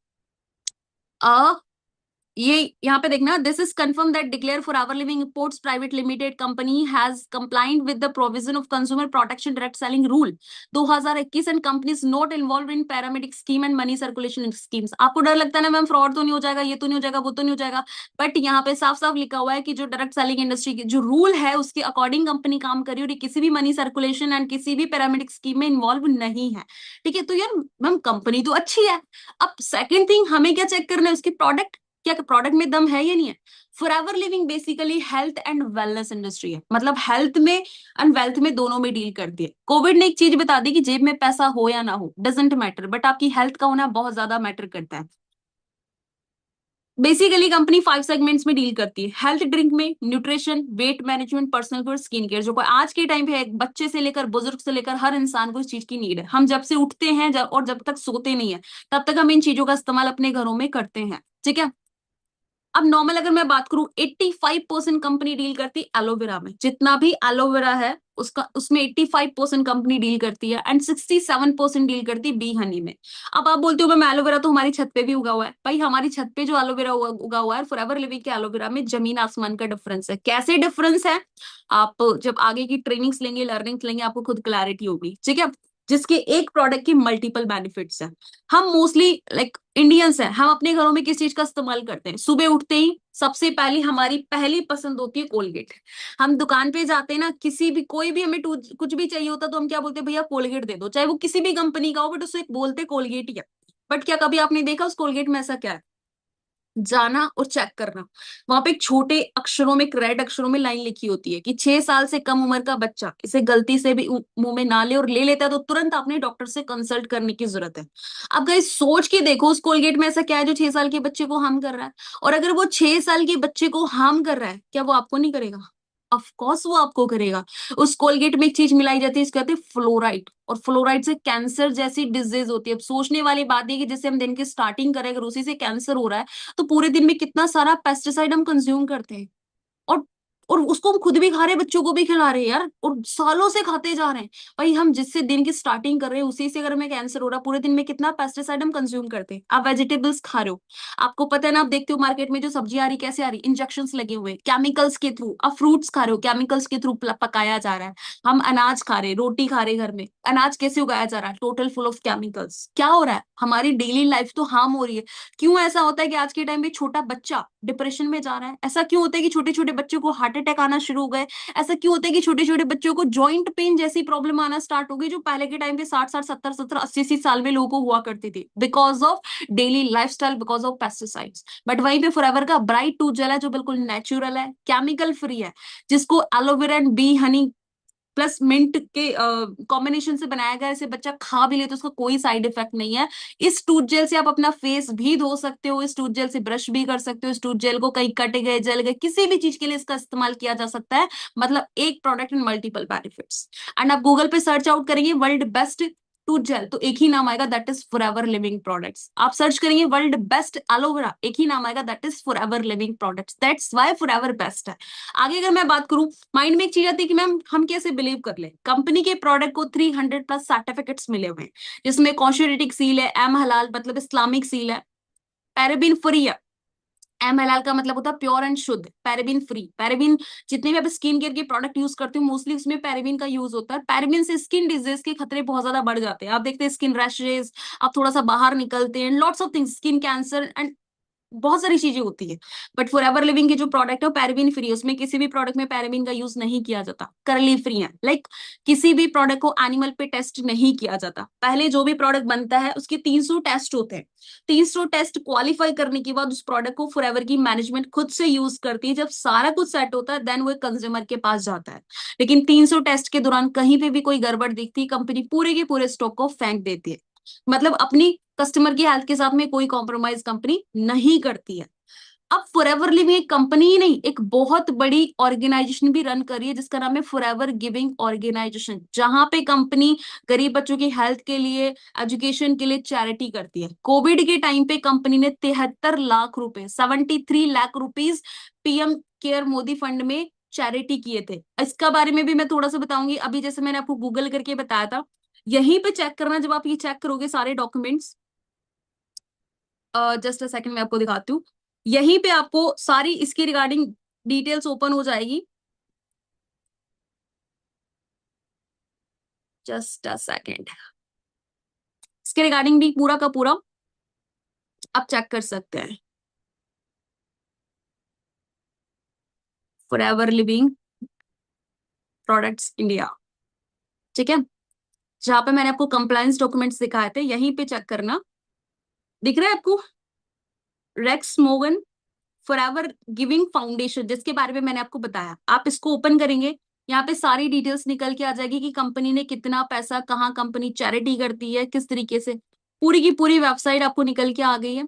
ये यहाँ पे देखना, this is confirm that declare Forever Living Imports Private Limited company has complied with the provision of consumer protection direct selling rule 2021 and companies not involve in paramedic scheme and money circulation schemes. आपको डर लगता है ना ma'am fraud तो नहीं हो जाएगा, ये तो नहीं हो जाएगा, वो तो नहीं हो जाएगा, बट यहाँ पे साफ साफ लिखा हुआ है कि जो डायरेक्ट सेलिंग इंडस्ट्री की जो रूल है उसके अकॉर्डिंग कंपनी काम करी और ये किसी भी मनी सर्कुलेशन एंड किसी भी पैरामेडिक स्कीम में इन्वॉल्व नहीं है। ठीक है, तो यार मैम कंपनी तो अच्छी है। अब सेकेंड थिंग हमें क्या चेक करना है, उसकी प्रोडक्ट, क्या प्रोडक्ट में दम है या नहीं है। Forever living basically health and wellness industry है, मतलब हेल्थ में एंड वेल्थ में दोनों में डील करती है। कोविड ने एक चीज बता दी कि जेब में पैसा हो या ना हो डजेंट मैटर, बट आपकी हेल्थ का होना बहुत ज्यादा मैटर करता है। बेसिकली कंपनी 5 सेगमेंट्स में डील करती है, हेल्थ ड्रिंक में, nutrition, weight management, personal care, skin care. जो कोई आज के टाइम पे है, बच्चे से लेकर बुजुर्ग से लेकर हर इंसान को इस चीज की नीड है। हम जब से उठते हैं और जब तक सोते नहीं है तब तक हम इन चीजों का इस्तेमाल अपने घरों में करते हैं। ठीक है, अब नॉर्मल अगर मैं बात करूं, 85% कंपनी डील करती है एलोवेरा में। जितना भी एलोवेरा है उसका उसमें 85% कंपनी डील करती है एंड 67% डील करती है बी हनी में। अब आप बोलते हो मैम एलोवेरा तो हमारी छत पे भी उगा हुआ है। भाई हमारी छत पे जो एलोवेरा उगा हुआ है फॉरएवर लिविंग के एलोवेरा में जमीन आसमान का डिफरेंस है। कैसे डिफरेंस है, आप जब आगे की ट्रेनिंग्स लेंगे, लर्निंग्स लेंगे, आपको खुद क्लैरिटी होगी। ठीक है, जिसके एक प्रोडक्ट की मल्टीपल बेनिफिट्स है। हम मोस्टली लाइक इंडियंस हैं, हम अपने घरों में किस चीज का इस्तेमाल करते हैं, सुबह उठते ही सबसे पहली हमारी पहली पसंद होती है कोलगेट। हम दुकान पे जाते हैं ना, किसी भी कोई भी हमें कुछ भी चाहिए होता तो हम क्या बोलते हैं, भैया कोलगेट दे दो, चाहे वो किसी भी कंपनी का हो बट उसे बोलते कोलगेट ही है। बट क्या कभी आपने देखा उस कोलगेट में ऐसा क्या है, जाना और चेक करना। वहां पे एक छोटे अक्षरों में, रेड अक्षरों में लाइन लिखी होती है कि 6 साल से कम उम्र का बच्चा इसे गलती से भी मुंह में ना ले, और ले लेता है तो तुरंत अपने डॉक्टर से कंसल्ट करने की जरूरत है। अब गाइस सोच के देखो उस कोलगेट में ऐसा क्या है जो 6 साल के बच्चे को हार्म कर रहा है। और अगर वो 6 साल के बच्चे को हार्म कर रहा है, क्या वो आपको नहीं करेगा? ऑफ कोर्स वो आपको करेगा। उस कोलगेट में एक चीज मिलाई जाती है, इसको कहते हैं फ्लोराइड, और फ्लोराइड से कैंसर जैसी डिजीज होती है। अब सोचने वाली बात है कि जैसे हम दिन की स्टार्टिंग करें, अगर उसी से कैंसर हो रहा है तो पूरे दिन में कितना सारा पेस्टिसाइड हम कंज्यूम करते हैं। और और उसको हम खुद भी खा रहे हैं, बच्चों को भी खिला रहे हैं यार, और सालों से खाते जा रहे हैं। भाई हम जिससे दिन की स्टार्टिंग कर रहे हैं उसी से अगर हमें कैंसर हो रहा है, पूरे दिन में कितना पेस्टिसाइड हम कंज्यूम करते हैं। आप वेजिटेबल्स खा रहे हो, आपको पता है ना, आप देखते हो मार्केट में जो सब्जी आ रही कैसे आ रही, इंजेक्शन लगे हुए केमिकल्स के थ्रू। आप फ्रूट्स खा रहे हो, केमिकल्स के थ्रू पकाया जा रहा है। हम अनाज खा रहे, रोटी खा रहे घर में, अनाज कैसे उगाया जा रहा है, टोटल फुल ऑफ केमिकल्स। क्या हो रहा है, हमारी डेली लाइफ तो हार्म हो रही है। क्यों ऐसा होता है कि आज के टाइम पे छोटा बच्चा डिप्रेशन में जा रहा है? ऐसा क्यों होता है कि छोटे छोटे बच्चों को हार्ट अटैक आना शुरू हो गए? ऐसा क्यों होता है कि छोटे छोटे बच्चों को जॉइंट पेन जैसी प्रॉब्लम आना स्टार्ट हो गई, जो पहले के टाइम पे 60 60 70 70 80 80 साल में लोगों को हुआ करती थी? Because of daily lifestyle, because of pesticides. But वहीं पे फॉरएवर का ब्राइट टूथ जेल है जो बिल्कुल नेचुरल है, केमिकल फ्री है, जिसको aloe vera and bee honey plus mint के कॉम्बिनेशन से बनाया गया है। इसे बच्चा खा भी ले तो उसका कोई साइड इफेक्ट नहीं है। इस टूथ जेल से आप अपना फेस भी धो सकते हो, इस टूथ जेल से ब्रश भी कर सकते हो, इस टूथ जेल को कहीं कट गए, जल गए, किसी भी चीज के लिए इसका इस्तेमाल किया जा सकता है। मतलब एक product in multiple benefits. And आप गूगल पे सर्च आउट करेंगे वर्ल्ड बेस्ट टूथ जेल तो एक ही नाम आएगा, that is forever Living products. आप सर्च करेंगे वर्ल्ड बेस्ट एलोवेरा, एक ही नाम आएगा, that is forever Living products. That's why forever best है। आगे अगर मैं बात करूं, माइंड में एक चीज आती है कि मैम हम कैसे बिलीव कर ले, कंपनी के प्रोडक्ट को 300 प्लस सर्टिफिकेट्स मिले हुए हैं, जिसमें कॉन्शरिटिक सील है, एम हलाल मतलब इस्लामिक सील है, पैराबीन फ्री है। एम हलाल का मतलब होता है प्योर एंड शुद्ध, पैराबीन फ्री। पैराबीन जितने भी आप स्किन केयर के प्रोडक्ट यूज करते हो मोस्टली उसमें पैराबीन का यूज होता है। पैराबीन से स्किन डिजीज के खतरे बहुत ज्यादा बढ़ जाते हैं। आप देखते हैं स्किन रैशेज, आप थोड़ा सा बाहर निकलते हैं, lots of things, skin cancer and बहुत सारी चीजें होती है। बट फॉर एवर लिविंग के जो प्रोडक्ट है वो पैराबीन फ्री है, उसमें किसी भी प्रोडक्ट में पैराबीन का यूज नहीं किया जाता, करली फ्री है। लाइक किसी भी प्रोडक्ट को एनिमल पे टेस्ट नहीं किया जाता। पहले जो भी प्रोडक्ट बनता है उसके 300 टेस्ट होते हैं। 300 टेस्ट क्वालिफाई करने के बाद उस प्रोडक्ट को फॉर एवर की मैनेजमेंट खुद से यूज करती है। जब सारा कुछ सेट होता है देन वो कंज्यूमर के पास जाता है। लेकिन 300 टेस्ट के दौरान कहीं पे भी कोई गड़बड़ दिखती है, कंपनी पूरे के पूरे स्टॉक को फेंक देती है। मतलब अपनी कस्टमर की हेल्थ के साथ में कोई कॉम्प्रोमाइज कंपनी नहीं करती है। अब फॉरएवर लिविंग एक कंपनी ही नहीं, एक बहुत बड़ी ऑर्गेनाइजेशन भी रन कर रही है जिसका नाम है फॉरएवर गिविंग ऑर्गेनाइजेशन, जहां पे कंपनी गरीब बच्चों की हेल्थ के लिए, एजुकेशन के लिए चैरिटी करती है। कोविड के टाइम पे कंपनी ने 73 लाख रुपए, 73 lakh rupees PM care Modi fund में चैरिटी किए थे। इसका बारे में भी मैं थोड़ा सा बताऊंगी। अभी जैसे मैंने आपको गूगल करके बताया था, यहीं पे चेक करना, जब आप ये चेक करोगे सारे डॉक्यूमेंट्स, जस्ट अ सेकंड मैं आपको दिखाती हूँ। यहीं पे आपको सारी इसकी रिगार्डिंग डिटेल्स ओपन हो जाएगी। जस्ट अ सेकंड, इसके रिगार्डिंग भी पूरा का पूरा आप चेक कर सकते हैं। फॉरएवर लिविंग प्रोडक्ट्स इंडिया, ठीक है, जहां पे मैंने आपको कंप्लायंस डॉक्यूमेंट्स दिखाए थे, यहीं पे चेक करना। दिख रहा है आपको? रेक्स मोगन फॉरएवर गिविंग फाउंडेशन, जिसके बारे में मैंने आपको बताया, आप इसको ओपन करेंगे, यहाँ पे सारी डिटेल्स निकल के आ जाएगी कि कंपनी ने कितना पैसा, कहाँ कंपनी चैरिटी करती है, किस तरीके से, पूरी की पूरी वेबसाइट आपको निकल के आ गई है।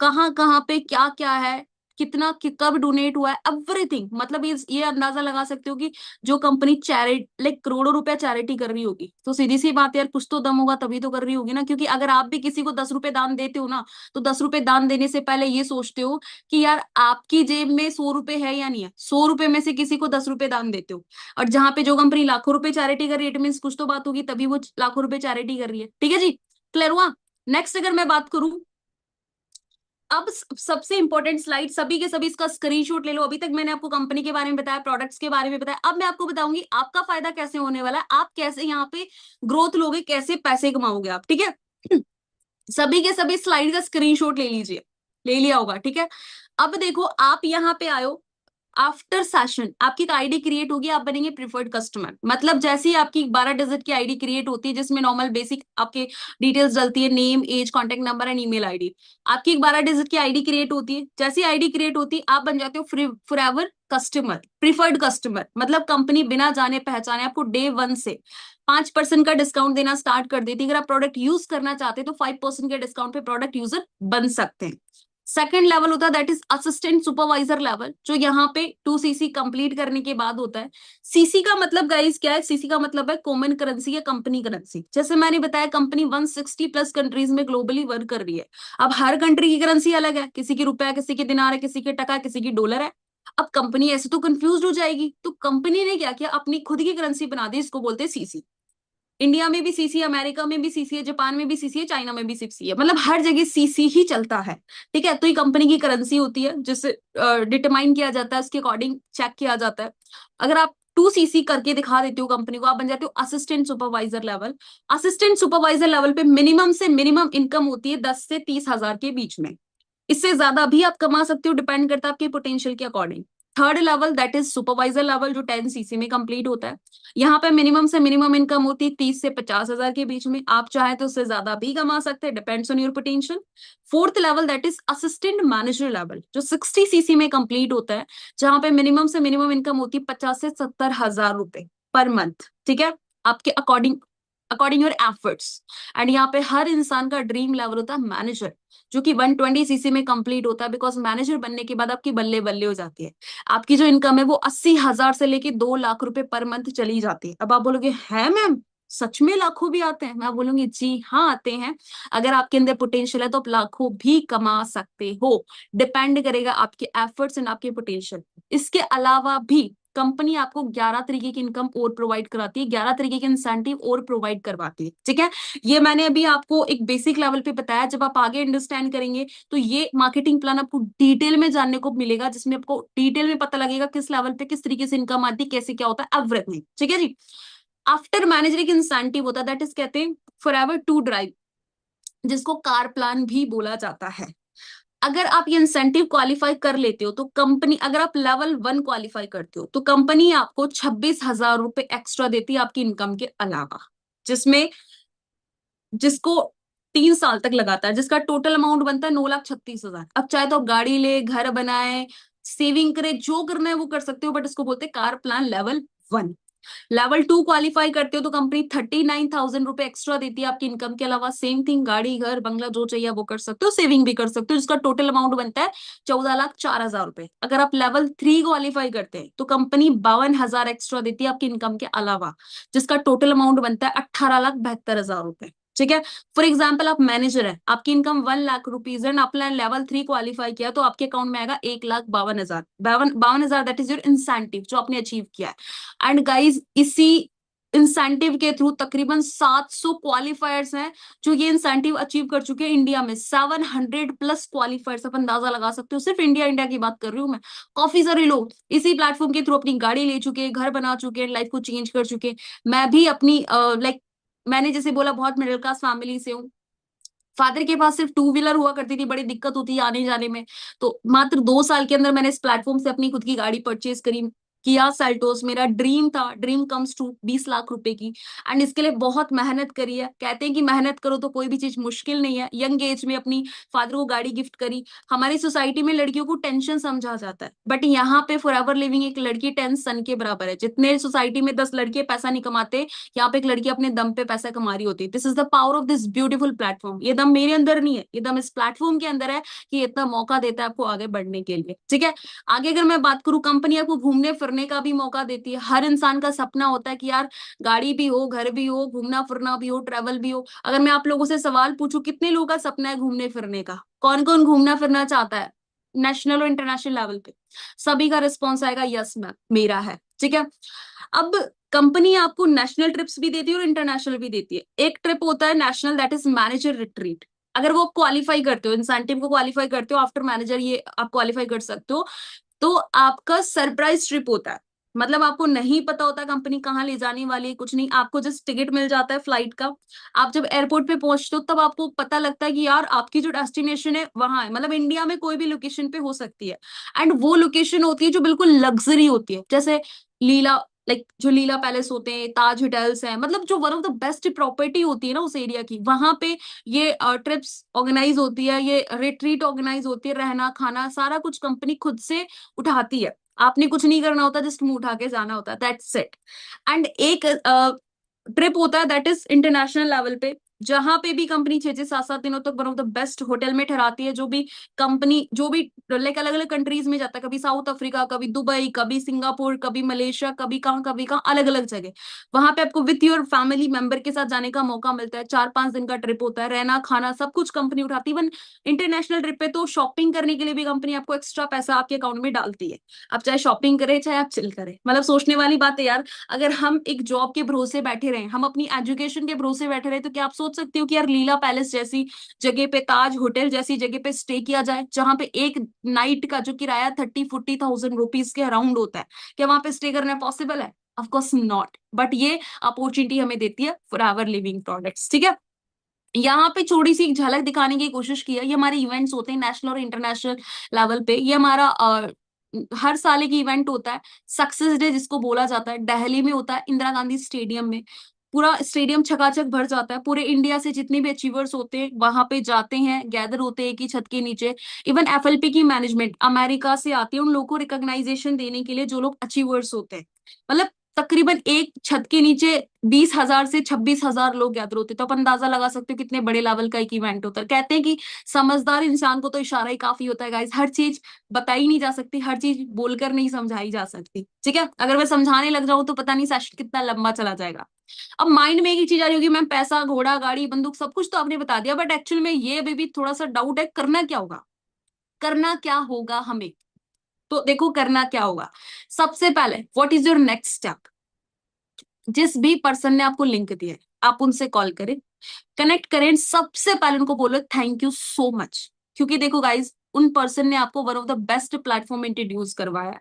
कहाँ कहाँ पे क्या क्या है, कितना कब डोनेट हुआ है, एवरीथिंग। मतलब ये अंदाजा लगा सकते हो कि जो कंपनी चैरिटी, लाइक करोड़ों रुपया चैरिटी कर रही होगी, तो सीधी सी बात है यार, कुछ तो दम होगा तभी तो कर रही होगी ना। क्योंकि अगर आप भी किसी को 10 रुपए दान देते हो ना, तो 10 रुपए दान देने से पहले ये सोचते हो कि यार आपकी जेब में 100 रुपए है या नहीं है। 100 रुपए में से किसी को 10 रुपए दान देते हो, और जहां पे जो कंपनी लाखों रुपए चैरिटी कर रही है, इट मीन्स कुछ तो बात होगी, तभी वो लाखों रुपए चैरिटी कर रही है। ठीक है जी, क्लियर हुआ? नेक्स्ट अगर मैं बात करूं, अब सबसे इंपॉर्टेंट स्लाइड, सभी के सभी इसका स्क्रीनशॉट ले लो। अभी तक मैंने आपको कंपनी के बारे में बताया, प्रोडक्ट्स के बारे में बताया, अब मैं आपको बताऊंगी आपका फायदा कैसे होने वाला है, आप कैसे यहाँ पे ग्रोथ लोगे, कैसे पैसे कमाओगे आप। ठीक है सभी के सभी स्लाइड का स्क्रीनशॉट ले लीजिए, ले लिया होगा, ठीक है। अब देखो, आप यहाँ पे आयो, आफ्टर सेशन आपकी एक आईडी क्रिएट होगी, आप बनेंगे प्रिफर्ड कस्टमर। मतलब जैसे ही आपकी 12 डिजिट की आईडी क्रिएट होती है, जिसमें नॉर्मल बेसिक आपके डिटेल्स डलती है, name, age, contact number and email ID. आपकी एक 12 डिजिट की आईडी क्रिएट होती है, जैसी आईडी क्रिएट होती है आप बन जाते हो फॉरएवर कस्टमर, प्रिफर्ड कस्टमर। मतलब कंपनी बिना जाने पहचाने आपको डे 1 से 5% का डिस्काउंट देना स्टार्ट कर देती है। अगर आप प्रोडक्ट यूज करना चाहते हैं तो 5% के डिस्काउंट पे प्रोडक्ट यूजर बन सकते हैं। सेकंड लेवल होता है that is assistant supervisor level, जो यहाँ पे 2 CC कंप्लीट करने के बाद होता है। सीसी का मतलब गाइस क्या है? सीसी का मतलब है कॉमन करेंसी या कंपनी करेंसी। जैसे मैंने बताया, कंपनी 160 प्लस कंट्रीज में ग्लोबली वर्क कर रही है। अब हर कंट्री की करेंसी अलग है, किसी की रुपया, किसी की दिनार है, किसी की टका, किसी की डॉलर है। अब कंपनी ऐसे तो कंफ्यूज हो जाएगी, तो कंपनी ने क्या किया, अपनी खुद की करेंसी बना दी, इसको बोलते हैं सीसी। इंडिया में भी सीसी है, अमेरिका में भी सीसी है, जापान में भी सीसी है, चाइना में भी सीसी है, मतलब हर जगह सीसी ही चलता है। ठीक है, तो ये कंपनी की करेंसी होती है, जिससे डिटरमाइन किया जाता है, उसके अकॉर्डिंग चेक किया जाता है। अगर आप 2 CC करके दिखा देते हो कंपनी को, आप बन जाते हो assistant supervisor level. Assistant supervisor level पे मिनिमम से मिनिमम इनकम होती है 10 से 30 हजार के बीच में। इससे ज्यादा भी आप कमा सकते हो, डिपेंड करता है आपके पोटेंशियल के according. Third level that is supervisor level, जो 10 CC में कंप्लीट होता है। यहाँ पे मिनिमम से मिनिमम इनकम होती है 30 से 50 हजार के बीच में। आप चाहे तो उससे ज्यादा भी कमा सकते हैं, depends on your potential. Fourth level that is assistant manager level, जो 60 CC में कंप्लीट होता है, जहां पे मिनिमम से मिनिमम इनकम होती है 50 से 70 हजार रुपए पर मंथ। ठीक है, आपके according, according your efforts. And यहाँ पे हर इंसान का ड्रीम लेवल होता है मैनेजर, जो कि 120 CC में कंप्लीट होता है। बिकॉज मैनेजर बनने के बाद आपकी बल्ले बल्ले हो जाती है, आपकी जो इनकम है वो 80 हजार से लेके 2 लाख रुपए पर मंथ चली जाती है। अब आप बोलोगे है मैम, सच में लाखों भी आते हैं? मैं बोलूंगी जी हाँ आते हैं। अगर आपके अंदर पोटेंशियल है तो आप लाखों भी कमा सकते हो, डिपेंड करेगा आपके एफर्ट्स एंड आपके पोटेंशियल। इसके अलावा भी कंपनी आपको 11 तरीके की इनकम और प्रोवाइड कराती है, 11 तरीके के इंसेंटिव और प्रोवाइड करवाती है। ठीक है, ये मैंने अभी आपको एक बेसिक लेवल पे बताया। जब आप आगे अंडरस्टैंड करेंगे तो ये मार्केटिंग प्लान आपको डिटेल में जानने को मिलेगा, जिसमें आपको डिटेल में पता लगेगा किस लेवल पे किस तरीके से इनकम आती है, कैसे क्या होता है, एवरीथिंग। ठीक है जी। आफ्टर मैनेजर के इंसेंटिव होता है दैट इज कहते हैं फॉरएवर टू ड्राइव, जिसको कार प्लान भी बोला जाता है। अगर आप ये इंसेंटिव क्वालिफाई कर लेते हो तो कंपनी, अगर आप लेवल 1 क्वालिफाई करते हो तो कंपनी आपको 26 हजार रुपए एक्स्ट्रा देती है आपकी इनकम के अलावा, जिसमें जिसको 3 साल तक लगाता है, जिसका टोटल अमाउंट बनता है 9,36,000। अब चाहे तो आप गाड़ी ले, घर बनाए, सेविंग करे, जो करना है वो कर सकते हो, बट इसको बोलते हैं car plan level 1। Level 2 qualify करते हो तो कंपनी 39,000 रुपए एक्स्ट्रा देती है आपकी इनकम के अलावा। सेम थिंग, गाड़ी घर बंगला जो चाहिए वो कर सकते हो, सेविंग भी कर सकते हो, जिसका टोटल अमाउंट बनता है 14,04,000 रुपए। अगर आप लेवल 3 क्वालिफाई करते हैं तो कंपनी 52,000 एक्स्ट्रा देती है आपकी इनकम के अलावा, जिसका टोटल अमाउंट बनता है 18,72,000 रुपए। ठीक है। फॉर एग्जाम्पल आप मैनेजर है, आपकी इनकम 1 लाख रुपीज है, आपने लेवल 3 क्वालिफाई किया तो आपके अकाउंट में आएगा 1,52,000, 52,000 दैट इज योर इंसेंटिव जो आपने अचीव किया है। एंड गाइज इसी इंसेंटिव के थ्रू तकरीबन 700 क्वालिफायर्स हैं जो ये इंसेंटिव अचीव कर चुके हैं इंडिया में। 700 प्लस क्वालिफायर्स, आप अंदाजा लगा सकते हो, सिर्फ इंडिया की बात कर रही हूँ मैं। काफी सारे लोग इसी प्लेटफॉर्म के थ्रू अपनी गाड़ी ले चुके हैं, घर बना चुके हैं, लाइफ को चेंज कर चुके हैं। मैं भी अपनी लाइक मैंने जैसे बोला बहुत मिडिल क्लास फैमिली से हूँ। फादर के पास सिर्फ टू व्हीलर हुआ करती थी, बड़ी दिक्कत होती है आने जाने में। तो मात्र 2 साल के अंदर मैंने इस प्लेटफॉर्म से अपनी खुद की गाड़ी परचेज करी, किया सेल्टोस। मेरा ड्रीम था, ड्रीम कम्स ट्रू, 20 लाख रुपए की। एंड इसके लिए बहुत मेहनत करी है। कहते हैं कि मेहनत करो तो कोई भी चीज मुश्किल नहीं है। यंग एज में अपनी फादर को गाड़ी गिफ्ट करी। हमारी सोसाइटी में लड़कियों को टेंशन समझा जाता है, बट यहाँ पे फॉरएवर लिविंग एक लड़की 10 सन के बराबर है। जितने सोसाइटी में 10 लड़के पैसा नहीं कमाते, यहाँ पे एक लड़की अपने दम पे पैसा कमा रही होती है। This is the power of this beautiful platform. ये दम मेरे अंदर नहीं है, ये दम इस प्लेटफॉर्म के अंदर है कि इतना मौका देता है आपको आगे बढ़ने के लिए। ठीक है। आगे अगर मैं बात करूं, कंपनी आपको घूमने फिरने का भी मौका देती है। हर इंसान का सपना होता है कि यार गाड़ी भी हो, घर भी हो, घूमना फिरना भी हो, ट्रेवल भी हो। अगर मैं आप लोगों से सवाल पूछूं कितने लोगों का सपना है घूमने फिरने का, कौन कौन घूमना फिरना चाहता है नेशनल और इंटरनेशनल लेवल पे? सभी का रिस्पॉन्स आएगा यस मैम, मेरा है। ठीक है। अब कंपनी आपको नेशनल ट्रिप्स भी देती है और इंटरनेशनल भी देती है। एक ट्रिप होता है national, that is manager retreat. अगर वो क्वालिफाई करते हो, इंसेंटिव को क्वालिफाई करते हो, आफ्टर मैनेजर ये आप क्वालिफाई कर सकते हो, तो आपका सरप्राइज ट्रिप होता है। मतलब आपको नहीं पता होता कंपनी कहाँ ले जाने वाली है, कुछ नहीं, आपको जस्ट टिकट मिल जाता है फ्लाइट का। आप जब एयरपोर्ट पे पहुंचते हो तब आपको पता लगता है कि यार आपकी जो डेस्टिनेशन है वहां है। मतलब इंडिया में कोई भी लोकेशन पे हो सकती है। एंड वो लोकेशन होती है जो बिल्कुल लग्जरी होती है, जैसे लीला, लाइक जो लीला पैलेस होते हैं, ताज होटल्स हैं, मतलब जो one of the best property होती है ना उस एरिया की, वहां पे ये ट्रिप्स ऑर्गेनाइज होती है, ये रिट्रीट ऑर्गेनाइज होती है। रहना खाना सारा कुछ कंपनी खुद से उठाती है। आपने कुछ नहीं करना होता, जस्ट मुंह उठा के जाना होता है, दैट्स इट। एंड एक ट्रिप होता है दैट इज इंटरनेशनल लेवल पे, जहां पे भी कंपनी 6 से 7 दिनों तक one of the best hotel में ठहराती है। जो भी कंपनी जो भी लाइक अलग अलग कंट्रीज में जाता है, कभी साउथ अफ्रीका, कभी दुबई, कभी सिंगापुर, कभी मलेशिया, कभी कहाँ अलग अलग जगह, वहां पे आपको विथ योर फैमिली मेंबर के साथ जाने का मौका मिलता है। 4-5 दिन का ट्रिप होता है, रहना खाना सब कुछ कंपनी उठाती है। इवन इंटरनेशनल ट्रिप पे तो शॉपिंग करने के लिए भी कंपनी आपको एक्स्ट्रा पैसा आपके अकाउंट में डालती है। आप चाहे शॉपिंग करें चाहे आप चिल करें। मतलब सोचने वाली बात है यार, अगर हम एक जॉब के भरोसे बैठे रहे, हम अपनी एजुकेशन के भरोसे बैठे रहे, तो क्या आप सोच सकते हो कि यार लीला पैलेस जैसी जगह पे, ताज होटल जैसी जगह पे स्टे किया जाए, जहां पे एक नाइट का जो किराया 30-40,000 रुपीज के अराउंड होता है, क्या वहां पे स्टे करना पॉसिबल है? Of course not. बट ये अपॉर्चुनिटी हमें देती है फॉरएवर लिविंग प्रोडक्ट्स। ठीक है। यहाँ पे थोड़ी सी झलक दिखाने की कोशिश की है। ये हमारे इवेंट्स होते हैं नेशनल और इंटरनेशनल लेवल पे। ये हमारा हर साल एक इवेंट होता है, सक्सेस डे जिसको बोला जाता है, दिल्ली में होता है, इंदिरा गांधी स्टेडियम में। पूरा स्टेडियम छकाछक भर जाता है। पूरे इंडिया से जितने भी अचीवर्स होते हैं वहां पे जाते हैं, गैदर होते हैं एक ही छत के नीचे। इवन एफएलपी की मैनेजमेंट अमेरिका से आती है उन लोगों को रिकॉग्नाइजेशन देने के लिए जो लोग अचीवर्स होते हैं। मतलब तकरीबन एक छत के नीचे 20,000 से 26,000 लोग गैदर होते, तो आप अंदाजा लगा सकते हो कितने बड़े लेवल का एक इवेंट होता है। कहते हैं कि समझदार इंसान को तो इशारा ही काफी होता है गाइस। हर चीज बताई नहीं जा सकती, हर चीज बोलकर नहीं समझाई जा सकती। ठीक है। अगर मैं समझाने लग जाऊं तो पता नहीं सेशन कितना लंबा चला जाएगा। अब माइंड में एक ही चीज आ रही होगी, मैम पैसा, घोड़ा, गाड़ी, बंदूक सब कुछ तो आपने बता दिया, बट एक्चुअल में ये अभी भी थोड़ा सा डाउट है, करना क्या होगा? करना क्या होगा हमें? तो देखो करना क्या होगा। सबसे पहले what is your next step? जिस भी पर्सन ने आपको लिंक दिया है आप उनसे कॉल करें, कनेक्ट करें। सबसे पहले उनको बोलो थैंक यू सो मच, क्योंकि देखो गाइज उन पर्सन ने आपको one of the best platform introduce करवाया है।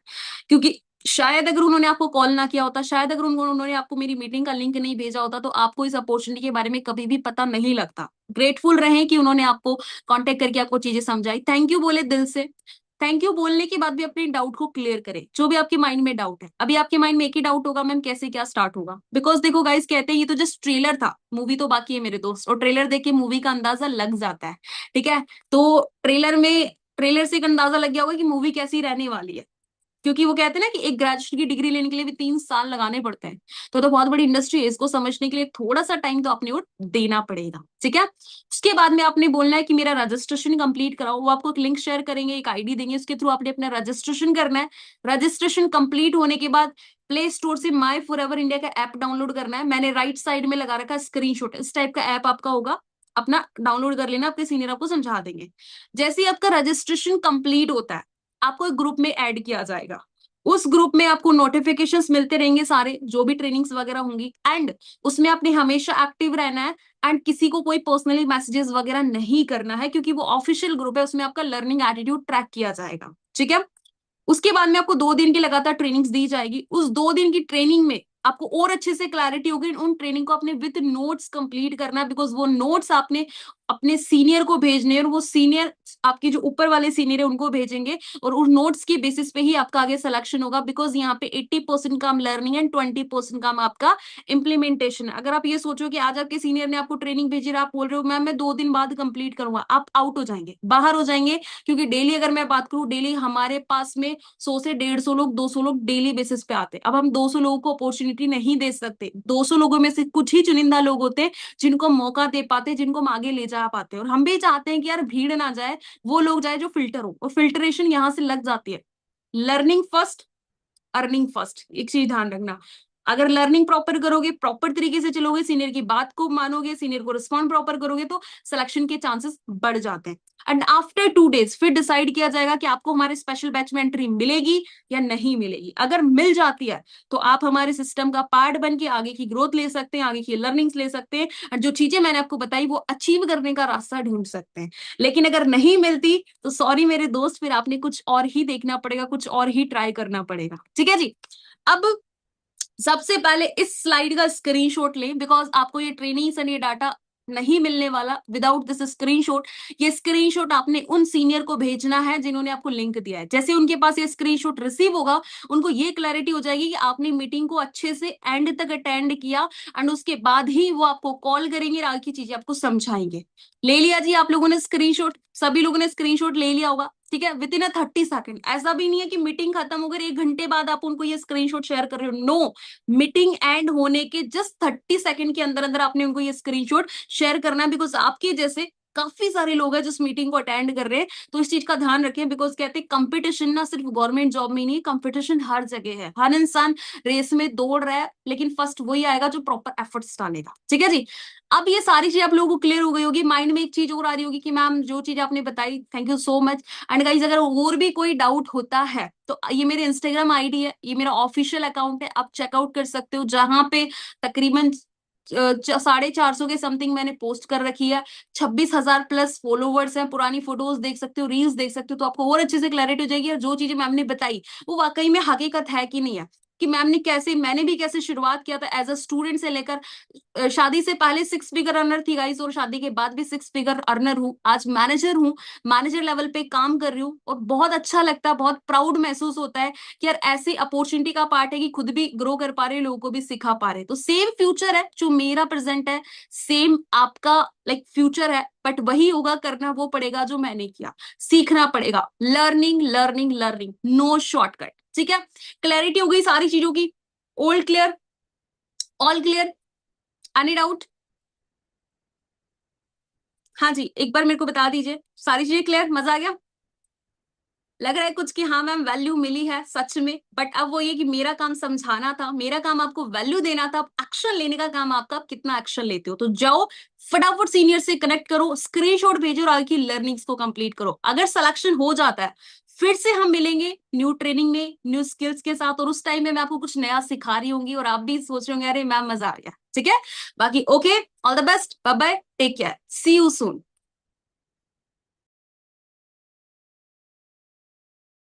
क्योंकि शायद अगर उन्होंने आपको कॉल ना किया होता, शायद अगर उन्होंने आपको मेरी मीटिंग का लिंक नहीं भेजा होता, तो आपको इस अपॉर्चुनिटी के बारे में कभी भी पता नहीं लगता। ग्रेटफुल रहें कि उन्होंने आपको कांटेक्ट करके आपको चीजें समझाई। थैंक यू बोले दिल से। थैंक यू बोलने के बाद भी अपने डाउट को क्लियर करें, जो भी आपके माइंड में डाउट है। अभी आपके माइंड में एक ही डाउट होगा, मैम कैसे क्या स्टार्ट होगा? बिकॉज देखो गाइस कहते हैं ये तो जस्ट ट्रेलर था, मूवी तो बाकी है मेरे दोस्त, और ट्रेलर देख के मूवी का अंदाजा लग जाता है। ठीक है। तो ट्रेलर से एक अंदाजा लग गया होगा कि मूवी कैसी रहने वाली है। क्योंकि वो कहते हैं ना कि एक ग्रेजुएशन की डिग्री लेने के लिए भी 3 साल लगाने पड़ते हैं। तो बहुत बड़ी इंडस्ट्री है, इसको समझने के लिए थोड़ा सा टाइम तो अपने को देना पड़ेगा, ठीक है। उसके बाद में आपने बोलना है कि मेरा रजिस्ट्रेशन कंप्लीट कराओ, वो आपको एक लिंक शेयर करेंगे, एक आईडी देंगे, उसके थ्रू आपने अपना रजिस्ट्रेशन करना है। रजिस्ट्रेशन कंप्लीट होने के बाद प्ले स्टोर से माई फॉर एवर इंडिया का ऐप डाउनलोड करना है। मैंने राइट साइड में लगा रखा है स्क्रीनशॉट, इस टाइप का ऐप आपका होगा, अपना डाउनलोड कर लेना, आपके सीनियर आपको समझा देंगे। जैसे ही आपका रजिस्ट्रेशन कंप्लीट होता है, आपको एक ग्रुप में ऐड किया जाएगा। उस ग्रुप में आपको नोटिफिकेशंस मिलते रहेंगे, सारे जो भी ट्रेनिंग्स वगैरह होंगी, एंड उसमें आपने हमेशा एक्टिव रहना है। एंड किसी को कोई पर्सनली मैसेजेस वगैरह नहीं करना है, क्योंकि वो ऑफिशियल ग्रुप है, उसमें आपका लर्निंग एटीट्यूड ट्रैक किया जाएगा, ठीक है। उसके बाद में आपको 2 दिन की लगातार ट्रेनिंग्स दी जाएगी। उस 2 दिन की ट्रेनिंग में आपको और अच्छे से क्लैरिटी होगी। उन ट्रेनिंग को आपने विद नोट्स कंप्लीट करना है, बिकॉज वो नोट्स आपने अपने सीनियर को भेजने हैं, और वो सीनियर आपके जो ऊपर वाले सीनियर है उनको भेजेंगे, और उन नोट्स की बेसिस पे ही आपका आगे सिलेक्शन होगा। बिकॉज यहाँ पे 80% काम लर्निंग एंड 20% काम आपका इम्प्लीमेंटेशन है। अगर आप ये सोचो कि आज आपके सीनियर ने आपको ट्रेनिंग भेजी, आप बोल रहे हो मैम मैं 2 दिन बाद कंप्लीट करूंगा, आप आउट हो जाएंगे, बाहर हो जाएंगे। क्योंकि डेली अगर मैं बात करूं, डेली हमारे पास में 100 से 150 लोग, 200 लोग डेली बेसिस पे आते हैं। अब हम 200 लोगों को अपॉर्चुनिटी नहीं दे सकते, 200 लोगों में से कुछ ही चुनिंदा लोग होते हैं जिनको मौका दे पाते, जिनको हम आगे ले जा पाते हैं। और हम भी चाहते हैं कि यार भीड़ ना जाए, वो लोग जाए जो फिल्टर हो, और फिल्ट्रेशन यहां से लग जाती है। लर्निंग फर्स्ट, अर्निंग फर्स्ट, एक चीज ध्यान रखना। अगर लर्निंग प्रॉपर करोगे, प्रॉपर तरीके से चलोगे, सीनियर की बात को मानोगे, सीनियर को रिस्पॉन्ड प्रॉपर करोगे, तो सिलेक्शन के चांसेस बढ़ जाते हैं। एंड आफ्टर 2 डेज फिर डिसाइड किया जाएगा कि आपको हमारे स्पेशल बैच में एंट्री मिलेगी या नहीं मिलेगी। अगर मिल जाती है तो आप हमारे सिस्टम का पार्ट बन के आगे की ग्रोथ ले सकते हैं, आगे की लर्निंग्स ले सकते हैं, और जो चीजें मैंने आपको बताई वो अचीव करने का रास्ता ढूंढ सकते हैं। लेकिन अगर नहीं मिलती तो सॉरी मेरे दोस्त, फिर आपने कुछ और ही देखना पड़ेगा, कुछ और ही ट्राई करना पड़ेगा, ठीक है जी। अब सबसे पहले इस स्लाइड का स्क्रीनशॉट लें, बिकॉज आपको ये ट्रेनिंग्स एंड ये डाटा नहीं मिलने वाला विदाउट दिस स्क्रीनशॉट। ये स्क्रीनशॉट आपने उन सीनियर को भेजना है जिन्होंने आपको लिंक दिया है। जैसे उनके पास ये स्क्रीनशॉट रिसीव होगा, उनको ये क्लैरिटी हो जाएगी कि आपने मीटिंग को अच्छे से एंड तक अटेंड किया, एंड उसके बाद ही वो आपको कॉल करेंगे और आगे की चीजें आपको समझाएंगे। ले लिया जी आप लोगों ने स्क्रीनशॉट, सभी लोगों ने स्क्रीनशॉट ले लिया होगा, ठीक है। विद इन 30 सेकंड, ऐसा भी नहीं है कि मीटिंग खत्म होकर 1 घंटे बाद आप उनको ये स्क्रीनशॉट शेयर कर रहे हो, नो। मीटिंग एंड होने के जस्ट 30 सेकंड के अंदर अंदर आपने उनको ये स्क्रीनशॉट शेयर करना है। बिकॉज आपके जैसे काफी सारे लोग हैं जिस मीटिंग को अटेंड कर रहे हैं, तो इस चीज का ध्यान रखें। बिकॉज कहते हैं कंपटीशन ना सिर्फ गवर्नमेंट जॉब में नहीं, कंपटीशन हर जगह है, हर इंसान रेस में दौड़ रहा है, लेकिन फर्स्ट वही आएगा जो प्रॉपर एफर्ट्स डालेगा, ठीक है जी। अब ये सारी चीज आप लोगों को क्लियर हो गई होगी। माइंड में एक चीज और आ रही होगी कि मैम जो चीज आपने बताई, thank you so much. And guys अगर और भी कोई डाउट होता है तो ये मेरे इंस्टाग्राम आईडी है, ये मेरा ऑफिशियल अकाउंट है, आप चेकआउट कर सकते हो, जहां पे तकरीबन 450 के समथिंग मैंने पोस्ट कर रखी है। 26,000 प्लस फॉलोवर्स हैं, पुरानी फोटोज देख सकते हो, रील्स देख सकते हो, तो आपको और अच्छे से क्लैरिटी हो जाएगी और जो चीजें मैम ने बताई वो वाकई में हकीकत है कि नहीं है। कि मैम ने कैसे, मैंने भी कैसे शुरुआत किया था एज अ स्टूडेंट से लेकर शादी से पहले 6 फिगर अर्नर थी गाइस, और शादी के बाद भी 6 फिगर अर्नर हूँ, आज मैनेजर हूँ, मैनेजर लेवल पे काम कर रही हूँ, और बहुत अच्छा लगता है, बहुत प्राउड महसूस होता है कि यार ऐसी अपॉर्चुनिटी का पार्ट है कि खुद भी ग्रो कर पा रहे, लोगों को भी सिखा पा रहे। तो सेम फ्यूचर है जो मेरा प्रेजेंट है, सेम आपका लाइक फ्यूचर है, बट वही होगा, करना वो पड़ेगा जो मैंने किया, सीखना पड़ेगा। Learning learning learning, no shortcut, ठीक है। क्लैरिटी हो गई सारी चीजों की, all clear, all clear, any doubt? हाँ जी, एक बार मेरे को बता दीजिए, सारी चीजें क्लियर, मजा आ गया? लग रहा है कुछ कि हाँ मैम वैल्यू मिली है सच में, बट अब वो ये कि मेरा काम समझाना था, मेरा काम आपको वैल्यू देना था, एक्शन लेने का काम आपका, आप कितना एक्शन लेते हो। तो जाओ फटाफट सीनियर से कनेक्ट करो, स्क्रीनशॉट भेजो और आगे की लर्निंग्स को कंप्लीट करो। अगर सिलेक्शन हो जाता है फिर से हम मिलेंगे न्यू ट्रेनिंग में, न्यू स्किल्स के साथ, और उस टाइम में मैं आपको कुछ नया सिखा रही होंगी और आप भी सोच रहे होंगे अरे मैम मजा आ गया, ठीक है। बाकी okay, all the best, bye bye, take care, see you soon.